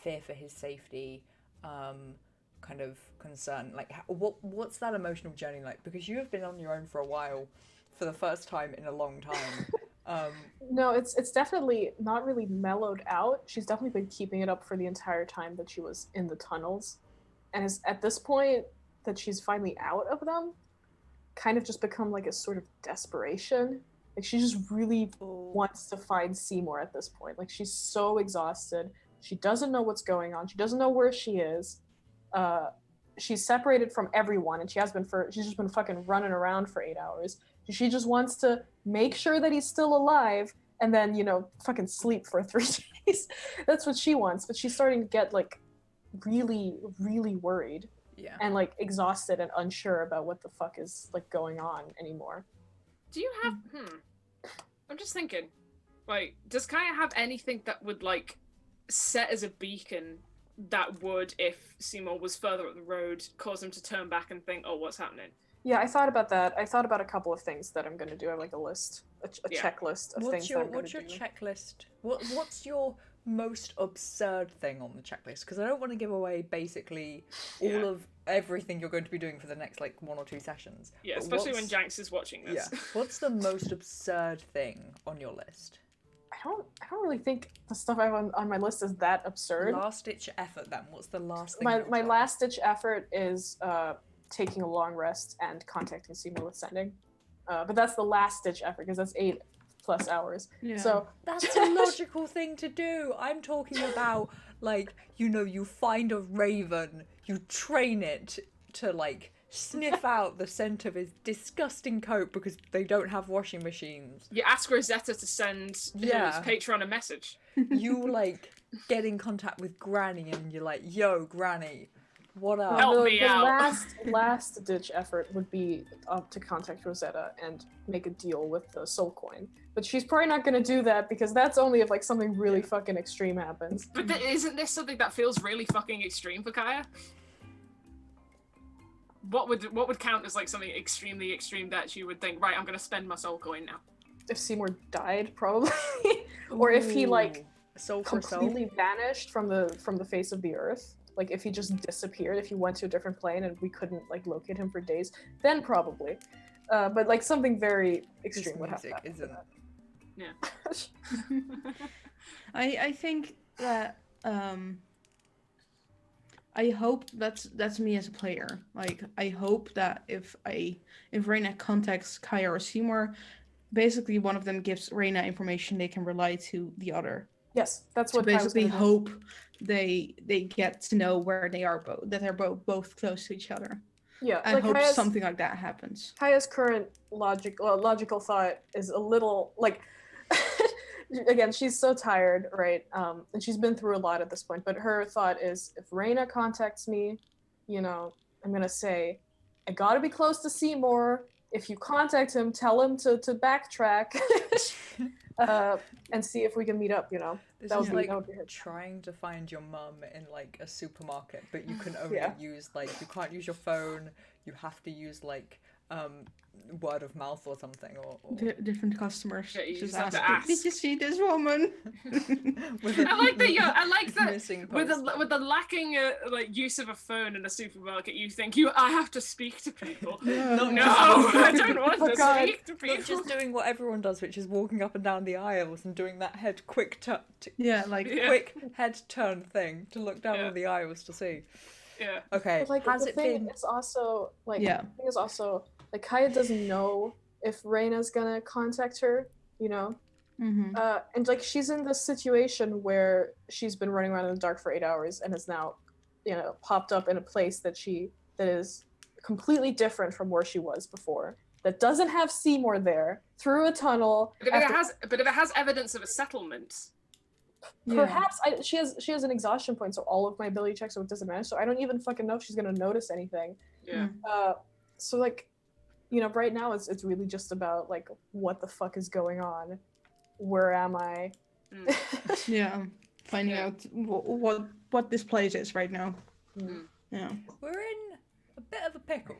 fear for his safety, kind of concern? Like, what's that emotional journey like? Because you have been on your own for a while, for the first time in a long time. No, it's definitely not really mellowed out. She's definitely been keeping it up for the entire time that she was in the tunnels, and is at this point that she's finally out of them, kind of just become like a sort of desperation. Like she just really wants to find Seymour at this point. Like she's so exhausted. She doesn't know what's going on. She doesn't know where she is. She's separated from everyone, and she's just been fucking running around for 8 hours. She just wants to make sure that he's still alive and then, fucking sleep for 3 days. That's what she wants. But she's starting to get like really, really worried. Yeah. And like exhausted and unsure about what the fuck is like going on anymore. Do you have I'm just thinking, like, does Kaya have anything that would like set as a beacon that would, if Seymour was further up the road, cause him to turn back and think, oh, what's happening? Yeah, I thought about that. I thought about a couple of things that I'm gonna do. I have like a list, a Yeah. checklist of things that I'm gonna do. What's your checklist? What's your most absurd thing on the checklist? Because I don't want to give away basically all of everything you're going to be doing for the next like 1 or 2 sessions. Yeah, But especially when Janks is watching this. Yeah. What's the most absurd thing on your list? I don't really think the stuff I have on my list is that absurd. Last ditch effort then. What's the last thing? My last ditch effort is taking a long rest and contacting Seymour with sending. But that's the last ditch effort because that's 8+ hours. Yeah. So that's a logical thing to do. I'm talking about like, you know, you find a raven, you train it to like sniff out the scent of his disgusting coat because they don't have washing machines. You ask Rosetta to send his Patreon a message. You like get in contact with Granny and you're like, yo, Granny, what up? Help me out. Last ditch effort would be to contact Rosetta and make a deal with the soul coin. But she's probably not going to do that because that's only if like something really fucking extreme happens. But isn't this something that feels really fucking extreme for Kaya? What would count as like something extremely extreme that you would think, right, I'm gonna spend my soul coin now? If Seymour died, probably, or if he like soul for completely vanished from the face of the earth, like if he just disappeared, if he went to a different plane and we couldn't like locate him for days, then probably. But like something very extreme would have to happen. Isn't it? Yeah. I think that I hope that's me as a player. Like I hope that if Reyna contacts Kaya or Seymour, basically one of them gives Reyna information they can relay to the other. Yes, that's what. To basically hope they get to know where they are that they're both close to each other. Yeah, I hope something like that happens. Kaya's current logical thought is a little like. Again, she's so tired, right? And she's been through a lot at this point. But her thought is, if Reyna contacts me, you know, I'm gonna say, I gotta be close to Seymour. If you contact him, tell him to backtrack and see if we can meet up. You know, that would be trying to find your mum in like a supermarket, but you can only use like you can't use your phone. You have to use like word of mouth or something, or different customers. Yeah, you just have ask, to ask. Did you see this woman? I like that. With the lacking like use of a phone in a supermarket, you think I have to speak to people. No, I don't want to speak to people. Not just doing what everyone does, which is walking up and down the aisles and doing that quick head turn thing to look down all the aisles to see. Yeah. Okay. But, like, has it been? It's also like the thing is also like Kaya doesn't know if Reyna's gonna contact her, you know, and like she's in this situation where she's been running around in the dark for 8 hours and has now, you know, popped up in a place that is completely different from where she was before. That doesn't have Seymour there through a tunnel. But if it has evidence of a settlement. Perhaps she has an exhaustion point, so all of my ability checks are with disadvantage. So I don't even fucking know if she's gonna notice anything. Yeah. So like, you know, right now it's really just about like what the fuck is going on, where am I? Finding out what this place is right now. Yeah. We're in a bit of a pickle.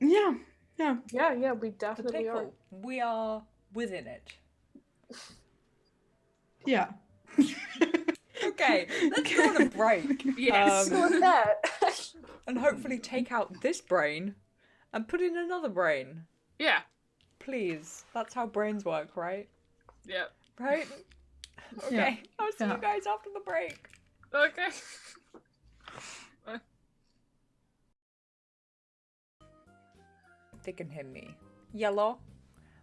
Yeah. We definitely are. We are within it. Yeah. Okay, let's go on a break. Yes. With that. And hopefully take out this brain and put in another brain. Yeah. Please. That's how brains work, right? Yeah. Right? Okay. Yeah. I'll see you guys after the break. Okay. They can hear me. Yellow.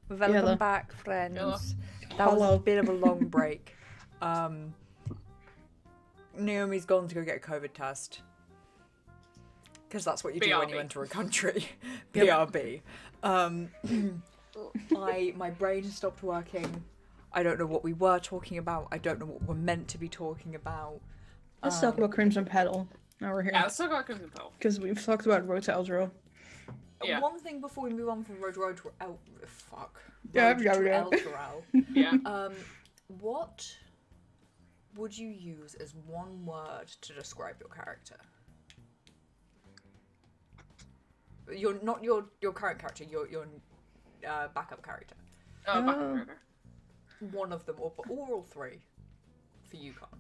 Welcome back, friends. Yellow. That was a bit of a long break. Naomi's gone to go get a COVID test. Because that's what you do when you enter a country. BRB. My brain stopped working. I don't know what we were talking about. I don't know what we're meant to be talking about. Let's talk about Crimson Petal. Now we're here. Yeah, let's talk about Crimson Petal. Because we've talked about Road to Eldril. Yeah. One thing before we move on from Road to Elturel. Yeah. What would you use as one word to describe your character? You're not your current character. Your backup character. Oh, back. One of them, or all three, for Yukon.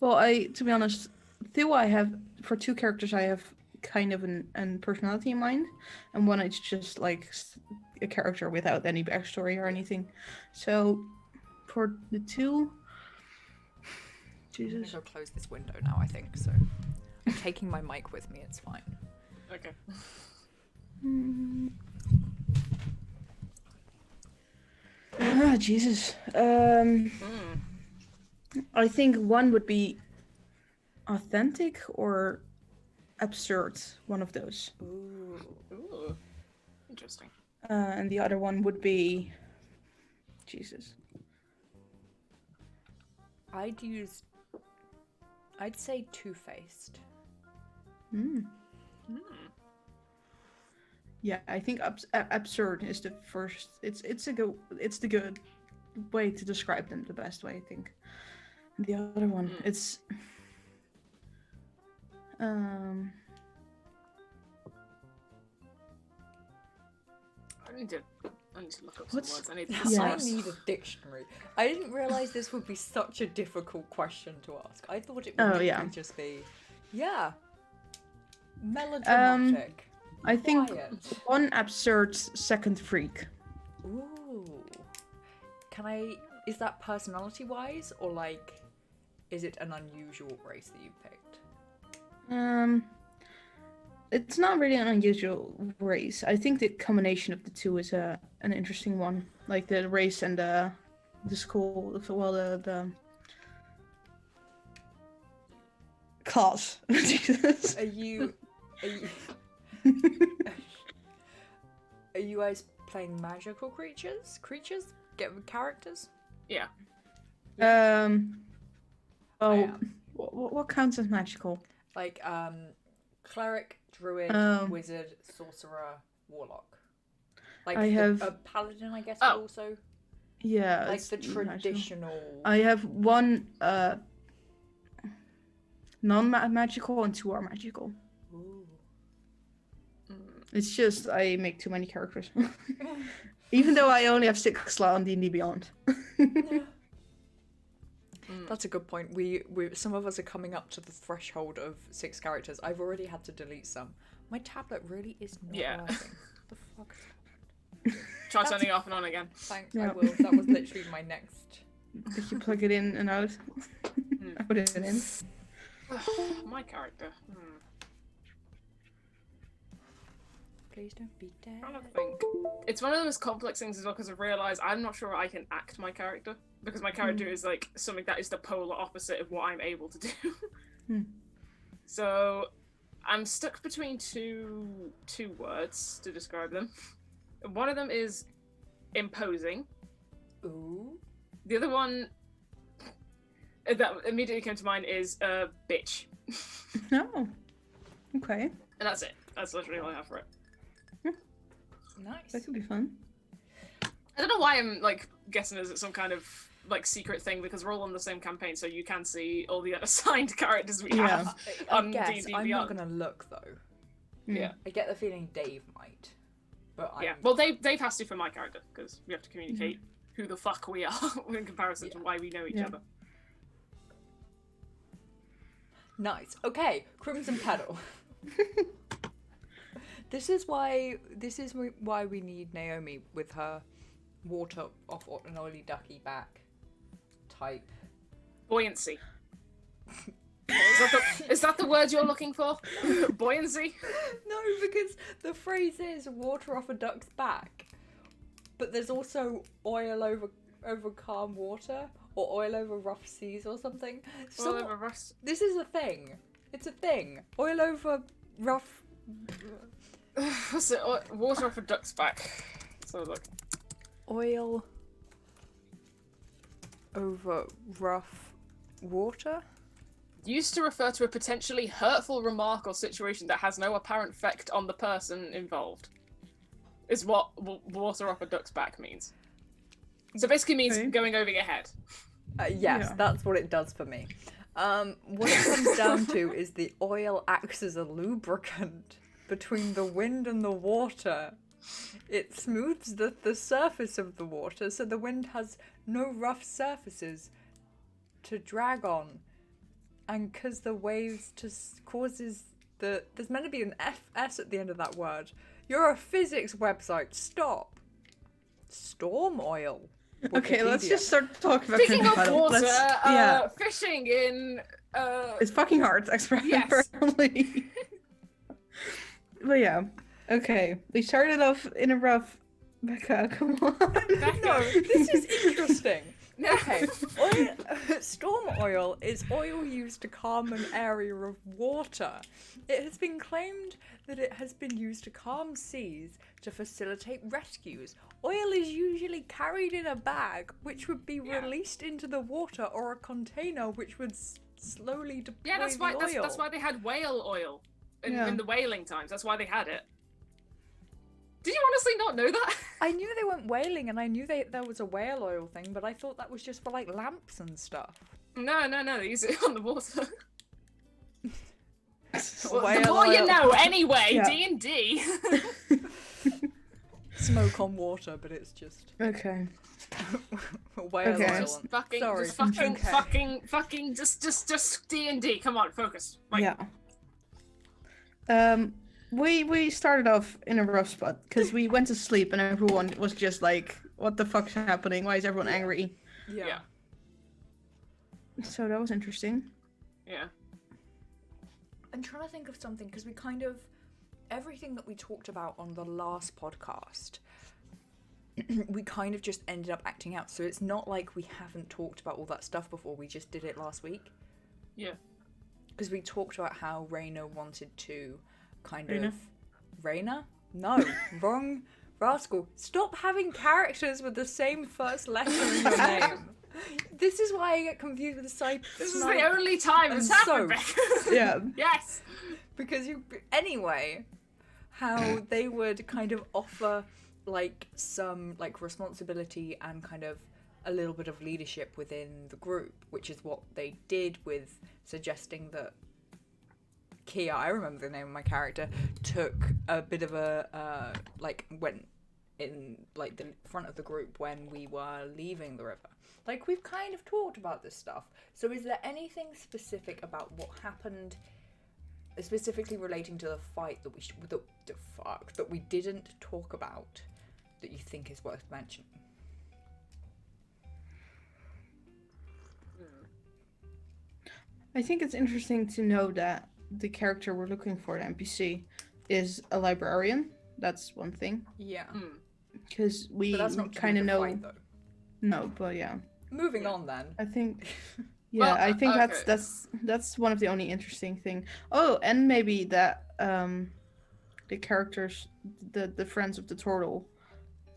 Well, to be honest, for two characters, I have kind of an personality in mind, and one it's just like a character without any backstory or anything. So, for the two, Jesus. I'm gonna go close this window now. I think so. I'm taking my mic with me. It's fine. Okay. Jesus. I think one would be authentic or absurd. One of those. Ooh. Interesting. And the other one would be Jesus. I'd say two-faced. Yeah, I think absurd is the first. It's the good way to describe them. The best way, I think. And the other one, it's I need to look up some words. I need to I need a dictionary. I didn't realize this would be such a difficult question to ask. I thought it would just be, melodramatic. I think quiet. one absurd second freak. Ooh. Is that personality-wise, or like, is it an unusual race that you picked? It's not really an unusual race. I think the combination of the two is an interesting one. Like the race and the school, the class. Jesus. Are you guys playing magical creatures? Characters? Yeah. What counts as magical? Like cleric, druid, wizard, sorcerer, warlock. Like a paladin, I guess. Also. Yeah. Like the traditional. Magical. I have one non-magical and two are magical. Ooh. It's just I make too many characters. Even though I only have 6 slots on D&D Beyond. That's a good point. We some of us are coming up to the threshold of 6 characters. I've already had to delete some. My tablet really is not working. What the fuck? Try turning it off and on again. Thanks, I will. That was literally my next. Did you plug it in and out? I put it in. My character. Please don't be dead. I'm trying to think. It's one of those complex things as well because I've realised I'm not sure I can act my character because my character is like something that is the polar opposite of what I'm able to do. So I'm stuck between two words to describe them. One of them is imposing. Ooh. The other one that immediately came to mind is bitch. Oh. Okay. And that's it. That's literally all I have for it. Nice. That could be fun. I don't know why I'm like guessing it's some kind of like secret thing because we're all on the same campaign, so you can see all the unassigned characters we have. I on guess D&D I'm Beyond. not gonna look though. Yeah. I get the feeling Dave might, but Well, Dave has to for my character because we have to communicate who the fuck we are in comparison to why we know each other. Nice. Okay, Crimson Petal. This is why we need Naomi with her water off an oily ducky back type. Buoyancy. Is that the word you're looking for? Buoyancy? No, because the phrase is water off a duck's back, but there's also oil over calm water or oil over rough seas or something. Oil over rough. This is a thing. It's a thing. Oil over rough. What's it? Water off a duck's back. So look. Oil over rough water? Used to refer to a potentially hurtful remark or situation that has no apparent effect on the person involved. Is what water off a duck's back means. So basically means going over your head. Yes, that's what it does for me. What it comes down to is the oil acts as a lubricant between the wind and the water. It smooths the surface of the water, so the wind has no rough surfaces to drag on. And because the waves just causes there's meant to be an FS at the end of that word. You're a physics website. Stop. Storm oil. Okay, let's Wikipedia. just start talking about Speaking of puddle. water, fishing in It's fucking hard, Yes. apparently. But yeah, okay. We started off in a rough. Becca, come on. No, this is interesting. Okay, storm oil is oil used to calm an area of water. It has been claimed that it has been used to calm seas to facilitate rescues. Oil is usually carried in a bag, which would be released into the water, or a container, which would slowly deploy Yeah, that's the why oil. that's why they had whale oil in the whaling times. That's why they had it. Did you honestly not know that? I knew they went whaling, and I knew there was a whale oil thing, but I thought that was just for like lamps and stuff. No, they use it on the water. Well, Whale the more you oil. know, anyway. Yeah. D&D. Smoke on water, but it's just Okay. whale Okay. oil. Just fucking, Sorry. just fucking, Okay. fucking, just D&D. Come on, focus. Right. Yeah. We started off in a rough spot because we went to sleep and everyone was just like, "What the fuck's happening? Why is everyone angry?" Yeah. So that was interesting. Yeah. I'm trying to think of something because we kind of everything that we talked about on the last podcast, we kind of just ended up acting out. So it's not like we haven't talked about all that stuff before. We just did it last week. Yeah. Because we talked about how Raina wanted to kind Raina? of Raina? No, wrong rascal. Stop having characters with the same first letter in your name. This is why I get confused with the This is the only time and it's happened, soap. Becca. Yeah. Yes. Because anyway, how they would kind of offer like some like responsibility and kind of a little bit of leadership within the group, which is what they did with suggesting that Kia, I remember the name of my character, took a bit of a like went in like the front of the group when we were leaving the river. Like, we've kind of talked about this stuff. So is there anything specific about what happened, specifically relating to the fight that that we didn't talk about, that you think is worth mentioning? I think it's interesting to know that the character we're looking for, the NPC, is a librarian. That's one thing. Yeah. Because we But that's not kind of know. Fight, though. No, but yeah. Moving on then. I think. Yeah, Well, I think okay. that's one of the only interesting thing. Oh, and maybe that the characters, the friends of the turtle,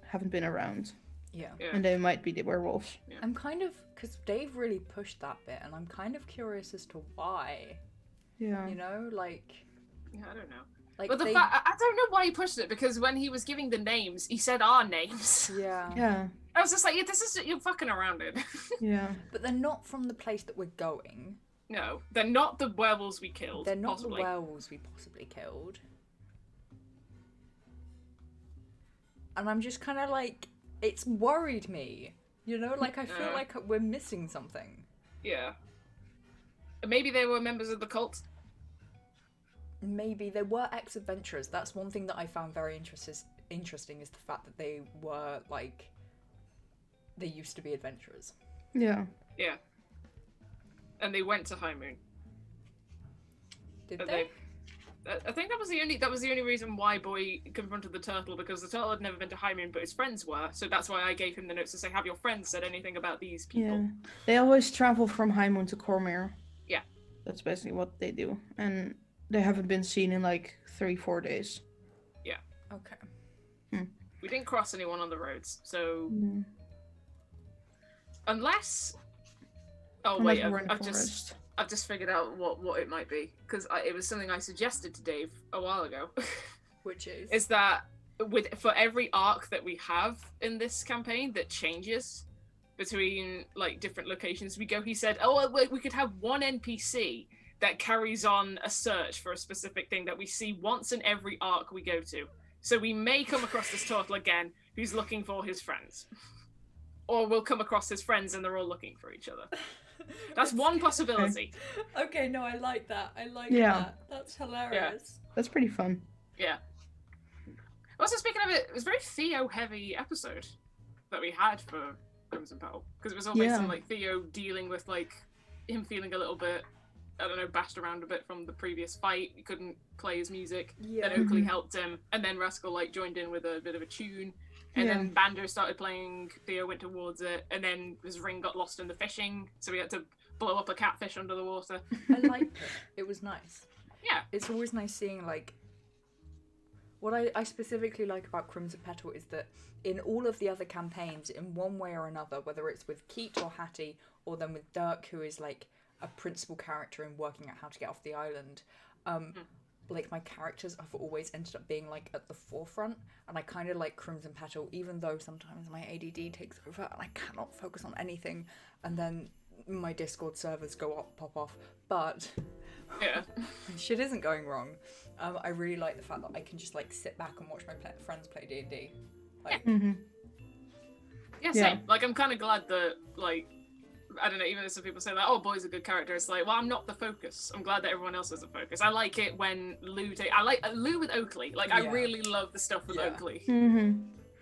haven't been around, Yeah. Yeah. and they might be the werewolves. I'm kind of, because Dave really pushed that bit, and I'm kind of curious as to why. Yeah. You know, like, Yeah, I don't know. like But the they, fact, I don't know why he pushed it, because when he was giving the names, he said our names. yeah. Yeah. I was just like, yeah, this is, you're fucking around it. Yeah. But they're not from the place that we're going. No, they're not the werewolves we killed. They're not possibly. the werewolves we possibly killed. And I'm just kind of like, it's worried me. You know, like I feel Yeah. like we're missing something. Yeah. Maybe they were members of the cult. Maybe they were ex-adventurers. That's one thing that I found very interesting is the fact that they were like, they used to be adventurers. Yeah. Yeah. And they went to High Moon. Did And they? I think that was the only reason why Boy confronted the turtle, because the turtle had never been to High Moon, but his friends were. So that's why I gave him the notes to say, have your friends said anything about these people? Yeah. They always travel from High Moon to Cormyr. Yeah. That's basically what they do, and they haven't been seen in like 3-4 days. Okay. We didn't cross anyone on the roads, so No. unless. Oh Unless wait, we were in the I've just figured out what it might be, because it was something I suggested to Dave a while ago. Which is? Is that for every arc that we have in this campaign that changes, between like different locations we go. He said, "Oh, we could have one NPC that carries on a search for a specific thing that we see once in every arc we go to. So we may come across this turtle again who's looking for his friends, or we'll come across his friends and they're all looking for each other." That's one possibility. Okay, no, I like that. I like Yeah. that. That's hilarious. That's pretty fun. Yeah. Also, speaking of it was a very Theo-heavy episode that we had for Crimson Petal, because it was all based on like Theo dealing with like him feeling a little bit, I don't know, bashed around a bit from the previous fight. He couldn't play his music. Yeah. Then Oakley helped him, and then Rascal like joined in with a bit of a tune, and then Bando started playing. Theo went towards it, and then his ring got lost in the fishing, so we had to blow up a catfish under the water. I liked it. It was nice. Yeah. It's always nice seeing like. What I specifically like about Crimson Petal is that in all of the other campaigns, in one way or another, whether it's with Keat or Hattie, or then with Dirk, who is like a principal character in working out how to get off the island, like my characters have always ended up being like at the forefront, and I kind of like Crimson Petal, even though sometimes my ADD takes over and I cannot focus on anything, and then my Discord servers pop off, but Yeah. shit isn't going wrong. I really like the fact that I can just like sit back and watch my friends play D&D. Like, Yeah, same. Like, I'm kind of glad that, like, I don't know, even though some people say that, oh, Boy's a good character, it's like, well, I'm not the focus. I'm glad that everyone else is the focus. I like it when I like Lou with Oakley. Like, I really love the stuff with Oakley.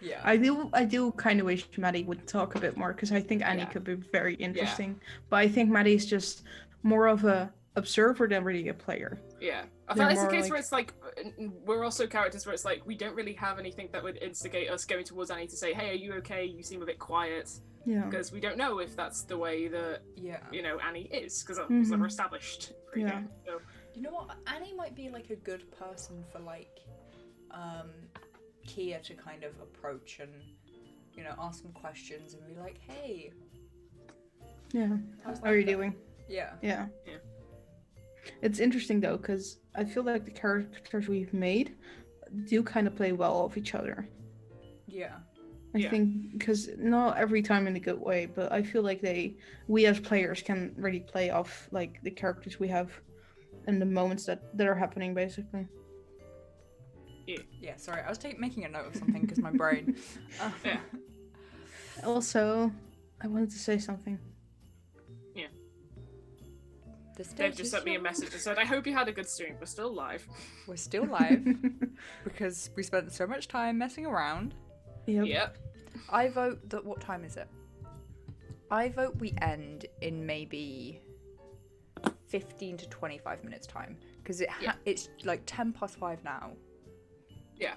yeah. I do kind of wish Maddie would talk a bit more, because I think Annie could be very interesting. But I think Maddie's just more of a observer than really a player. Yeah. I feel like it's a case where it's like, we're also characters where it's like, we don't really have anything that would instigate us going towards Annie to say, hey, are you okay? You seem a bit quiet. Yeah. Because we don't know if that's the way that, you know, Annie is, because that was never established. Yeah. So. You know what? Annie might be like a good person for like Kia to kind of approach and, you know, ask some questions and be like, hey. Yeah. How are you doing? Yeah. Yeah. It's interesting though, because I feel like the characters we've made do kind of play well off each other. Yeah. I think, because not every time in a good way, but I feel like we as players can really play off like the characters we have and the moments that are happening, basically. Yeah, sorry, I was making a note of something because my brain. Yeah. Also, I wanted to say something. Yeah. Dave Dave just sent me a message and said, I hope you had a good stream. We're still live. We're still live because we spent so much time messing around. Yep. I vote that, what time is it? I vote we end in maybe 15 to 25 minutes time, because it's like 5:10 now. Yeah.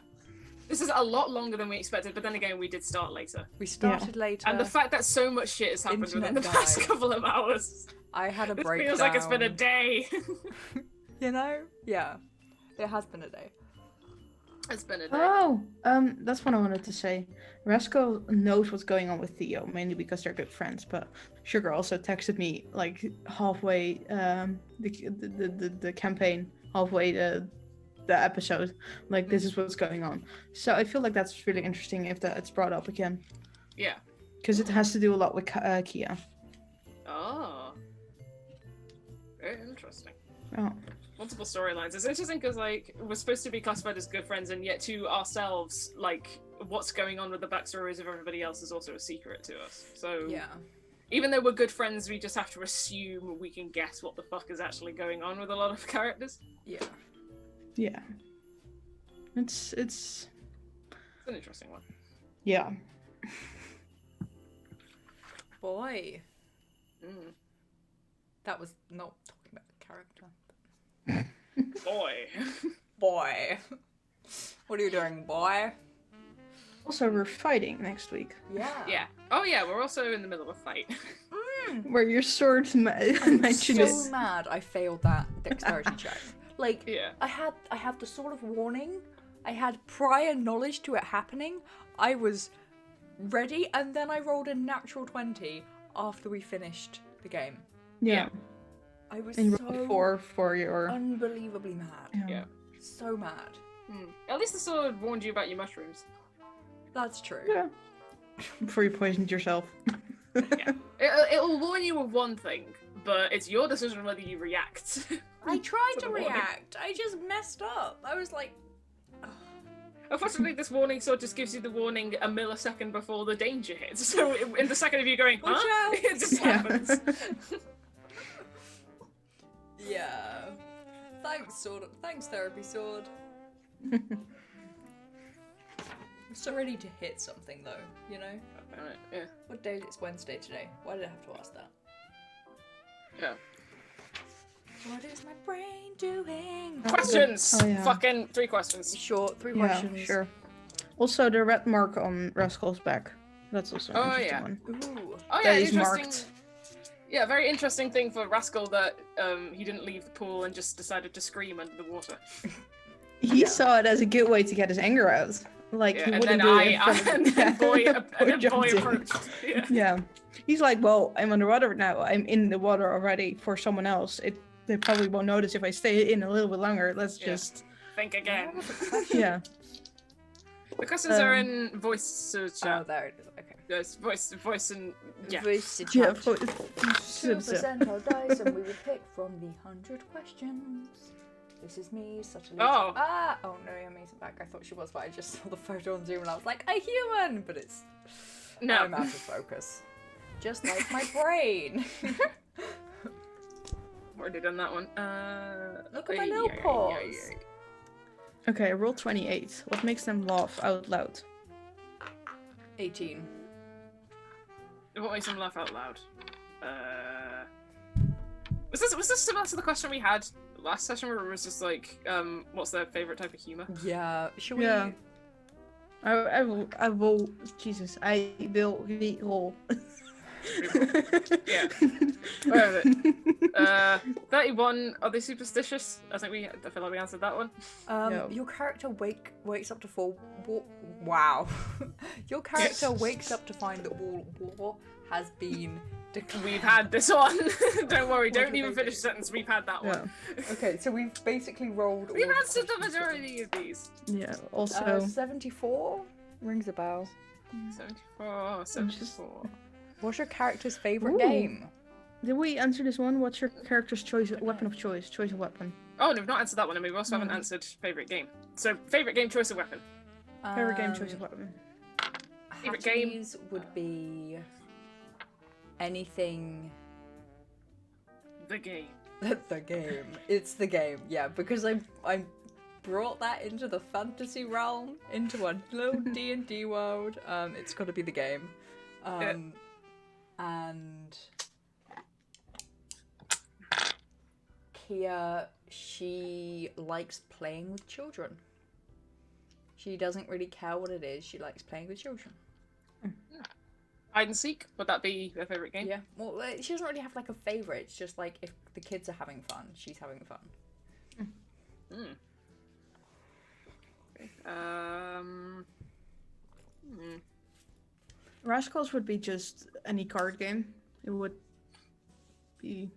This is a lot longer than we expected, but then again, we did start later. We started later. And the fact that so much shit has happened within the Internet past died. couple of hours. I had a This breakdown. feels like it's been a day. You know? Yeah. It has been a day. It's been a day. Oh, that's what I wanted to say. Rascal knows what's going on with Theo, mainly because they're good friends. But Sugar also texted me like halfway the campaign, halfway the episode, like this is what's going on. So I feel like that's really interesting if it's brought up again. Yeah. Because it has to do a lot with Kia. Oh. Very interesting. Oh. Multiple storylines. It's interesting because, like, we're supposed to be classified as good friends, and yet to ourselves, like, what's going on with the backstories of everybody else is also a secret to us. So, Yeah. even though we're good friends, we just have to assume we can guess what the fuck is actually going on with a lot of characters. Yeah. Yeah. It's an interesting one. Yeah. Boy. Mm. That was not talking about the character. Boy. Boy. What are you doing, boy? Also, we're fighting next week. Yeah. Yeah. Oh yeah, we're also in the middle of a fight. Where your sword I'm mention so is. mad I failed that dexterity check. Like, Yeah. I had the sort of warning. I had prior knowledge to it happening. I was ready, and then I rolled a natural 20 after we finished the game. Yeah. I was And you so rolled 4 for your. unbelievably mad. Yeah. So mad. At least the sword warned you about your mushrooms. That's true. Yeah. Before you poisoned yourself. Yeah. It'll warn you of one thing, but it's your decision whether you react. I tried To to the warning. react. I just messed up. I was like, Unfortunately, this warning sword just gives you the warning a millisecond before the danger hits. So in the second of you going, Watch huh? out. It just Yeah. happens. yeah. Thanks, sword. Thanks, therapy sword. I'm so ready to hit something though, you know? Alright, yeah. What day? It's Wednesday today. Why did I have to ask that? Yeah. What is my brain doing? Questions! Oh, yeah. Fucking 3 questions. Short, 3 Yeah, questions. sure. Also, the red mark on Rascal's back. That's also an Oh, interesting yeah. one. Ooh. Oh That yeah, is interesting. marked. Yeah, very interesting thing for Rascal that he didn't leave the pool and just decided to scream under the water. He Yeah. saw it as a good way to get his anger out. Like, Yeah, he and wouldn't then do it in front of- and then boy, Yeah, and then boy jumped in. approached. Yeah. Yeah. He's like, well, I'm underwater now. I'm in the water already for someone else. They probably won't notice if I stay in a little bit longer. Let's Yeah. just... Think again. Yeah. The questions are Um, in voice Oh, chat. there it is. Okay. Yes, voice and yeah. Voice Yeah, chat. for... 2% our dice, and we will pick from the 100 questions. This is me, such a little. Oh. Ah! Oh no, Amazing back. I thought she was, but I just saw the photo on Zoom and I was like, a human! But it's. No. I'm out of focus. Just like my brain. Already done that one. Look at my little paws. Okay, roll 28. What makes them laugh out loud? 18. What makes them laugh out loud? Was this similar to the question we had last session where it was just like, what's their favorite type of humor? Yeah. Should we? Yeah. I will, Jesus, I will re-roll. Yeah. Where is it? 31. Are they superstitious? I feel like we answered that one. No. Your character wakes up to fall. Wow. Your character wakes up to find that war has been declared. We've had this one. Don't worry. What Don't did even they finish do? the sentence. We've had that one. Yeah. Okay, so we've basically rolled. We've all answered the questions. majority of these. Yeah, also... 74 rings a bell. 74. 74. What's your character's favorite Ooh. game? Did we answer this one? What's your character's weapon of choice? Choice of weapon. Oh, no, we've not answered that one, and we also haven't No. answered favorite game. So, favorite game, choice of weapon. Favorite game, choice of weapon. Favorite game? Hatties would be anything. The game. The game. It's the game. Yeah, because I brought that into the fantasy realm, into a little D&D world. It's got to be the game. And Kia, she likes playing with children. She doesn't really care what it is. She likes playing with children. Hide and seek. Would that be their favorite game? Yeah. Well, she doesn't really have like a favorite. It's just like if the kids are having fun, she's having fun. Hmm. Okay. Rascals would be just any card game. It would be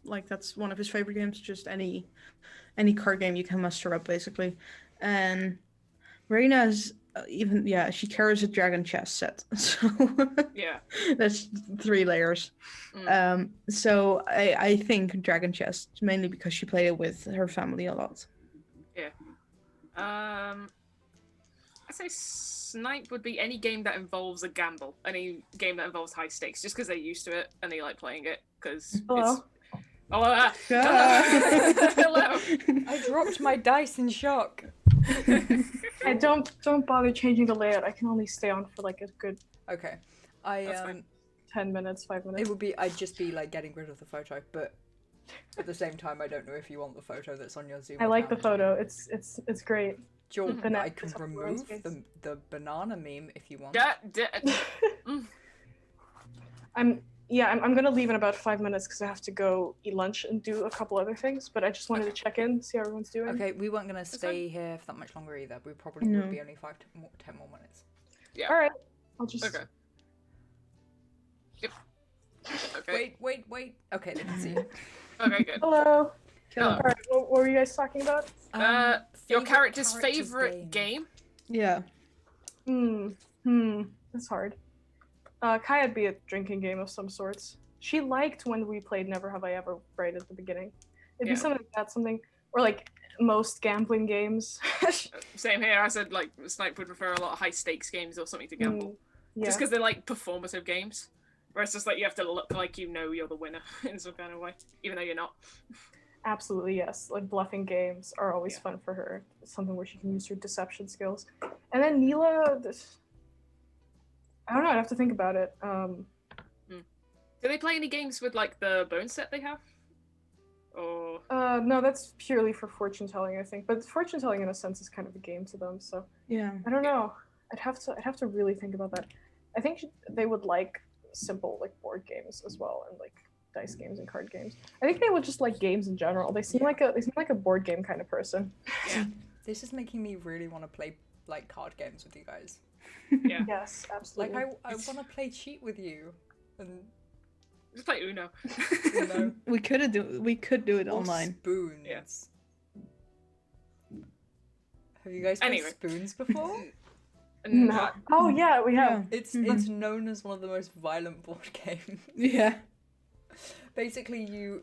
like that's one of his favorite games. Just any card game you can muster up, basically. And Reina's she carries a dragon chess set, so Yeah. that's 3 layers. So I think dragon chess mainly because she played it with her family a lot. I'd say Snipe would be any game that involves a gamble, any game that involves high stakes, just because they're used to it and they like playing it. Because Hello. Hello. I dropped my dice in shock. I don't bother changing the layout. I can only stay on for like a good Okay. That's fine. 10 minutes, 5 It minutes. would be. I'd just be like getting rid of the photo, but at the same time, I don't know if you want the photo that's on your Zoom. I like the account. photo. It's great. Joel, The I neck can is on remove Lauren's face. the banana meme if you want. I'm gonna leave in about 5 minutes because I have to go eat lunch and do a couple other things. But I just wanted to check in, see how everyone's doing. Okay, we weren't gonna stay here for that much longer either. We probably No. would be only 10 more minutes. Yeah. All right. I'll just. Okay. Yep. Okay. Wait. Okay, they can see you. Okay, good. Hello. Hello. All right. What were you guys talking about? Your Favorite character's favorite game? Yeah. That's hard. Kaya'd be a drinking game of some sorts. She liked when we played Never Have I Ever right at the beginning. It'd be something like that, or like most gambling games. Same here. I said like Snipe would prefer a lot of high stakes games or something to gamble, Yeah. just because they're like performative games, where it's just like you have to look like you're the winner in some kind of way, even though you're not. Absolutely, yes. Like bluffing games are always fun for her. It's something where she can use her deception skills. And then Neela, I don't know. I'd have to think about it. Do they play any games with like the bone set they have? Or no, that's purely for fortune telling, I think. But fortune telling, in a sense, is kind of a game to them. So Yeah. I don't know. I'd have to really think about that. I think they would like simple like board games as well, and like dice games and card games. I think they would just like games in general. They seem like a board game kind of person. Yeah. This is making me really want to play like card games with you guys. Yeah. Yes, absolutely. Like I want to play cheat with you, and Just play Uno. you know, We could do it or online. spoons. Yeah. Have you guys played Anyway. spoons before? No. Oh yeah, we have. It's known as one of the most violent board games. Yeah. Basically, you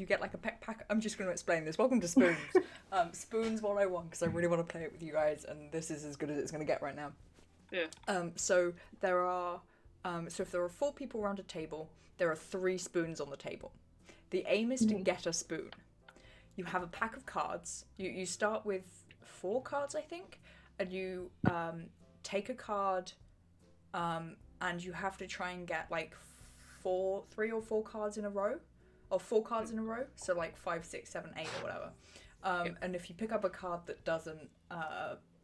get like a pet pack. I'm just going to explain this. Welcome to Spoons. Spoons 101, because I really want to play it with you guys, and this is as good as it's going to get right now. Yeah. So there are, so if there are 4 people around a table, there are 3 spoons on the table. The aim is to get a spoon. You have a pack of cards. You start with 4 cards, I think, and you take a card, and you have to try and get like 3 or 4 cards in a row, or 4 cards in a row, so like 5, 6, 7, 8 or whatever. And if you pick up a card that doesn't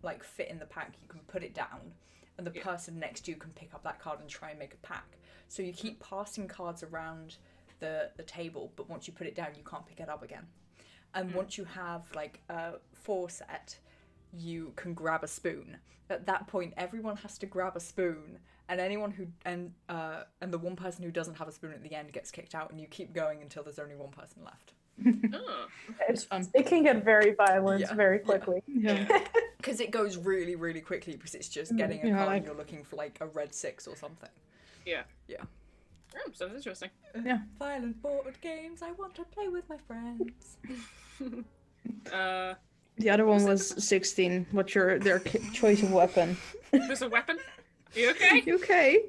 like fit in the pack, you can put it down, and the person next to you can pick up that card and try and make a pack. So you keep passing cards around the table, but once you put it down, you can't pick it up again. And once you have like a 4 set, you can grab a spoon. At that point, everyone has to grab a spoon, and anyone who and the one person who doesn't have a spoon at the end gets kicked out, and you keep going until there's only one person left. Oh. It's fun. It can get very violent very quickly. Yeah. Because it goes really, really quickly, because it's just getting a card and you're looking for like a red 6 or something. Yeah. Yeah. Oh, sounds interesting. Yeah. Violent board games I want to play with my friends. The other one was 16. What's their choice of weapon? There's a weapon? You okay? You okay?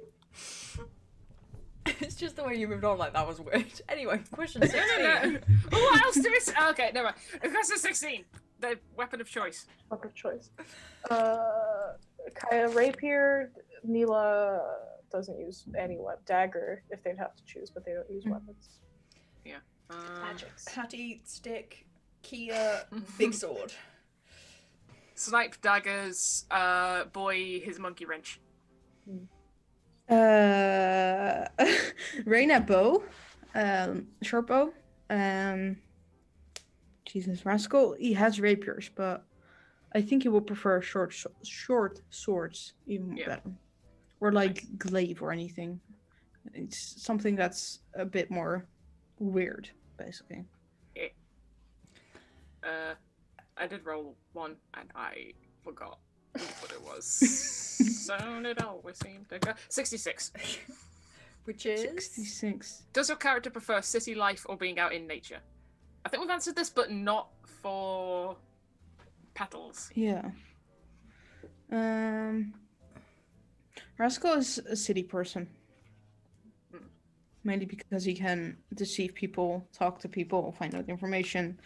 It's just the way you moved on, like that was weird. Anyway, question 16. No. Oh, what else do we say? Okay, never mind. Question 16. The weapon of choice. Weapon of choice. Kaya rapier. Neela doesn't use any dagger if they'd have to choose, but they don't use weapons. Yeah. Magics. Patty, stick, Kia, big sword. Snipe, daggers, boy, his monkey wrench. Raina bow, short bow. Jesus, Rascal. He has rapiers, but I think he would prefer short swords even better, or like glaive or anything. It's something that's a bit more weird, basically. I did roll 1 and I forgot what it was. So it always seemed to go. 66. Which is 66. Does your character prefer city life or being out in nature? I think we've answered this, but not for petals. Yeah. Rascal is a city person. Mainly because he can deceive people, talk to people, find out information,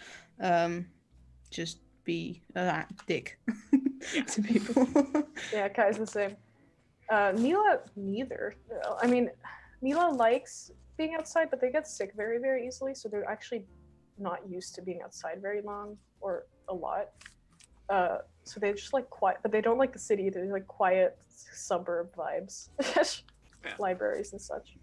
just be a dick to people. Yeah, Kai's the same. Neela, neither. I mean, Neela likes being outside, but they get sick very, very easily, so they're actually not used to being outside very long or a lot. So they just like quiet, but they don't like the city. They like quiet suburb vibes, libraries and such.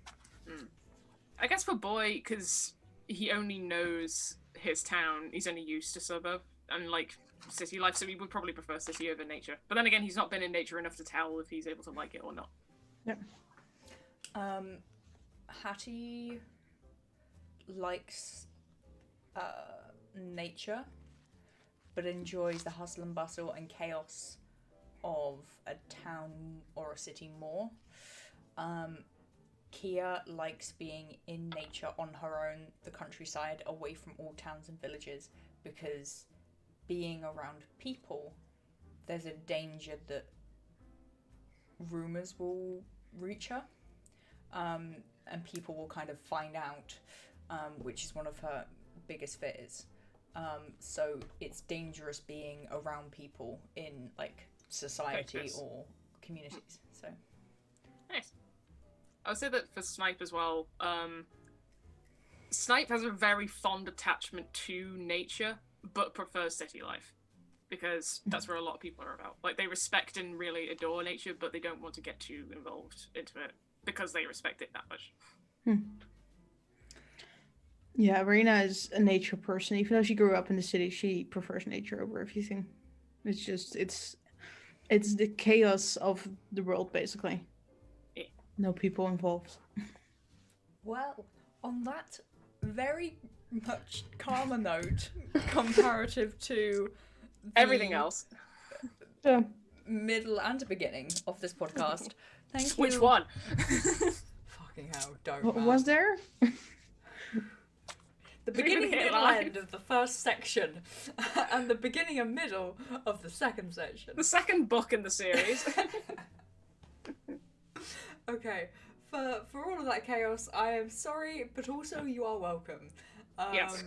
I guess for boy, because he only knows his town, he's only used to suburb and like city life, so he would probably prefer city over nature. But then again, he's not been in nature enough to tell if he's able to like it or not. Yeah. Hattie likes nature, but enjoys the hustle and bustle and chaos of a town or a city more. Kia likes being in nature on her own, the countryside, away from all towns and villages, because being around people, there's a danger that rumours will reach her, and people will kind of find out, which is one of her biggest fears. So it's dangerous being around people in like society or communities. So nice. I would say that for Snipe as well, Snipe has a very fond attachment to nature, but prefers city life. Because that's where a lot of people are about. Like, they respect and really adore nature, but they don't want to get too involved into it because they respect it that much. Yeah, Marina is a nature person. Even though she grew up in the city, she prefers nature over everything. It's just, it's the chaos of the world, basically. Yeah. No people involved. well, on that very much calmer note, comparative to Everything else. Yeah. middle and beginning of this podcast. Thank you. Which one? Fucking hell, don't. What man. was there? The beginning, hit middle, live. end of the first section, and the beginning and middle of the second section. The second book in the series. Okay, for all of that chaos, I am sorry, but also you are welcome. Yes.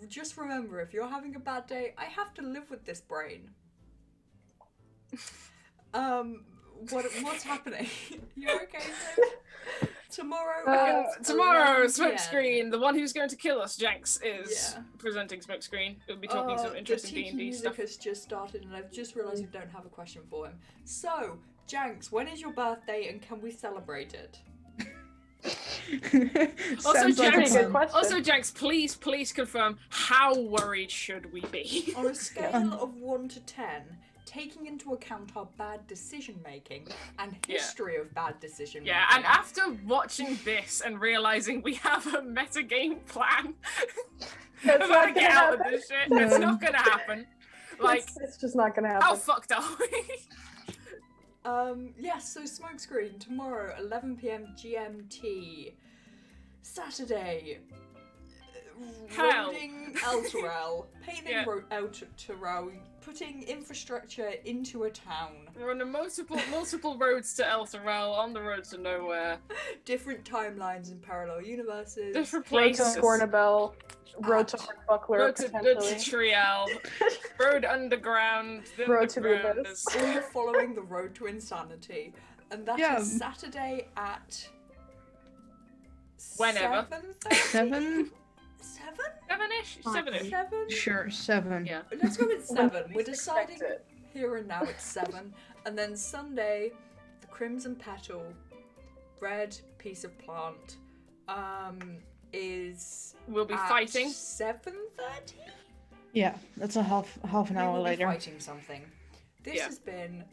Just remember, if you're having a bad day, I have to live with this brain. What's happening? You okay, Sam? Tomorrow, it's 11 Smokescreen, the one who's going to kill us, Jenks, is Yeah. presenting Smokescreen. We'll be talking some interesting the D&D music stuff. has just started, and I've just realised we don't have a question for him. So, Janks, when is your birthday, and can we celebrate it? Also, Sounds like Pretty Jenks, a good question. also, Jenks, please confirm, how worried should we be? On a scale of 1 to 10, taking into account our bad decision making and history of bad decision making. Yeah, and after watching this and realising we have a metagame plan That's of how not to gonna get out of happen. this shit, No. it's not gonna happen. Like, It's just not gonna how happen. fucked are we? Yes, so Smokescreen, tomorrow, 11 PM GMT. Saturday, Hell. roading Elturel, painting Yeah. Elturel, putting infrastructure into a town. We're on the multiple roads to Elturel, on the road to nowhere. Different timelines in parallel universes. Different Road to places. Scornabel, road to Buckler, Road to potentially. Trial. Road underground. The Road to the underground abyss. is- All following the road to insanity. And that is Yeah. Saturday at... Whenever. 7:30? 7? 7? 7-ish? 7-ish. 7? Sure, 7. Yeah. Let's go with 7. We're Least deciding expect it. here and now it's 7. And then Sunday, the Crimson Petal, red piece of plant, is We'll be at fighting. 7:30? Yeah, that's a half an We hour will be later. fighting something. This Yeah. has been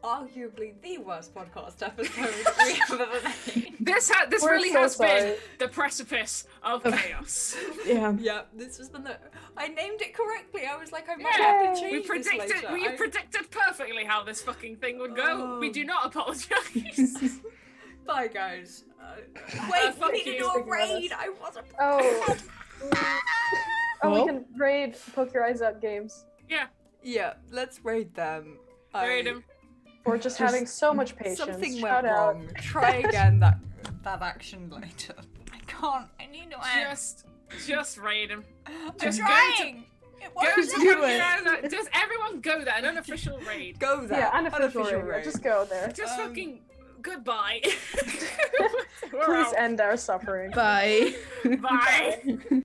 arguably the worst podcast episode we have ever made. This We're really so has been sorry. the precipice of chaos. Yeah. Yeah, this has been the... I named it correctly. I was like, I might Yeah, have to change We this predicted. later. We I- predicted perfectly how this fucking thing would go. We Oh. do not apologize. Bye, guys. Wait, we fuck need to you. do a Thinking about raid. I wasn't Oh. prepared. Oh, Well. we can raid Poke Your Eyes Out games. Yeah, Yeah, let's raid them. raid him. For just having so much patience. Something Shout went out. wrong. Try again that action later. I can't. I need to end. Just raid him. I'm just go trying. It Go won't to do do it. Just everyone go there. An unofficial raid. Go there. Yeah, unofficial raid. Just go there. Just Um, fucking goodbye. We're Please out. end our suffering. Bye. Bye.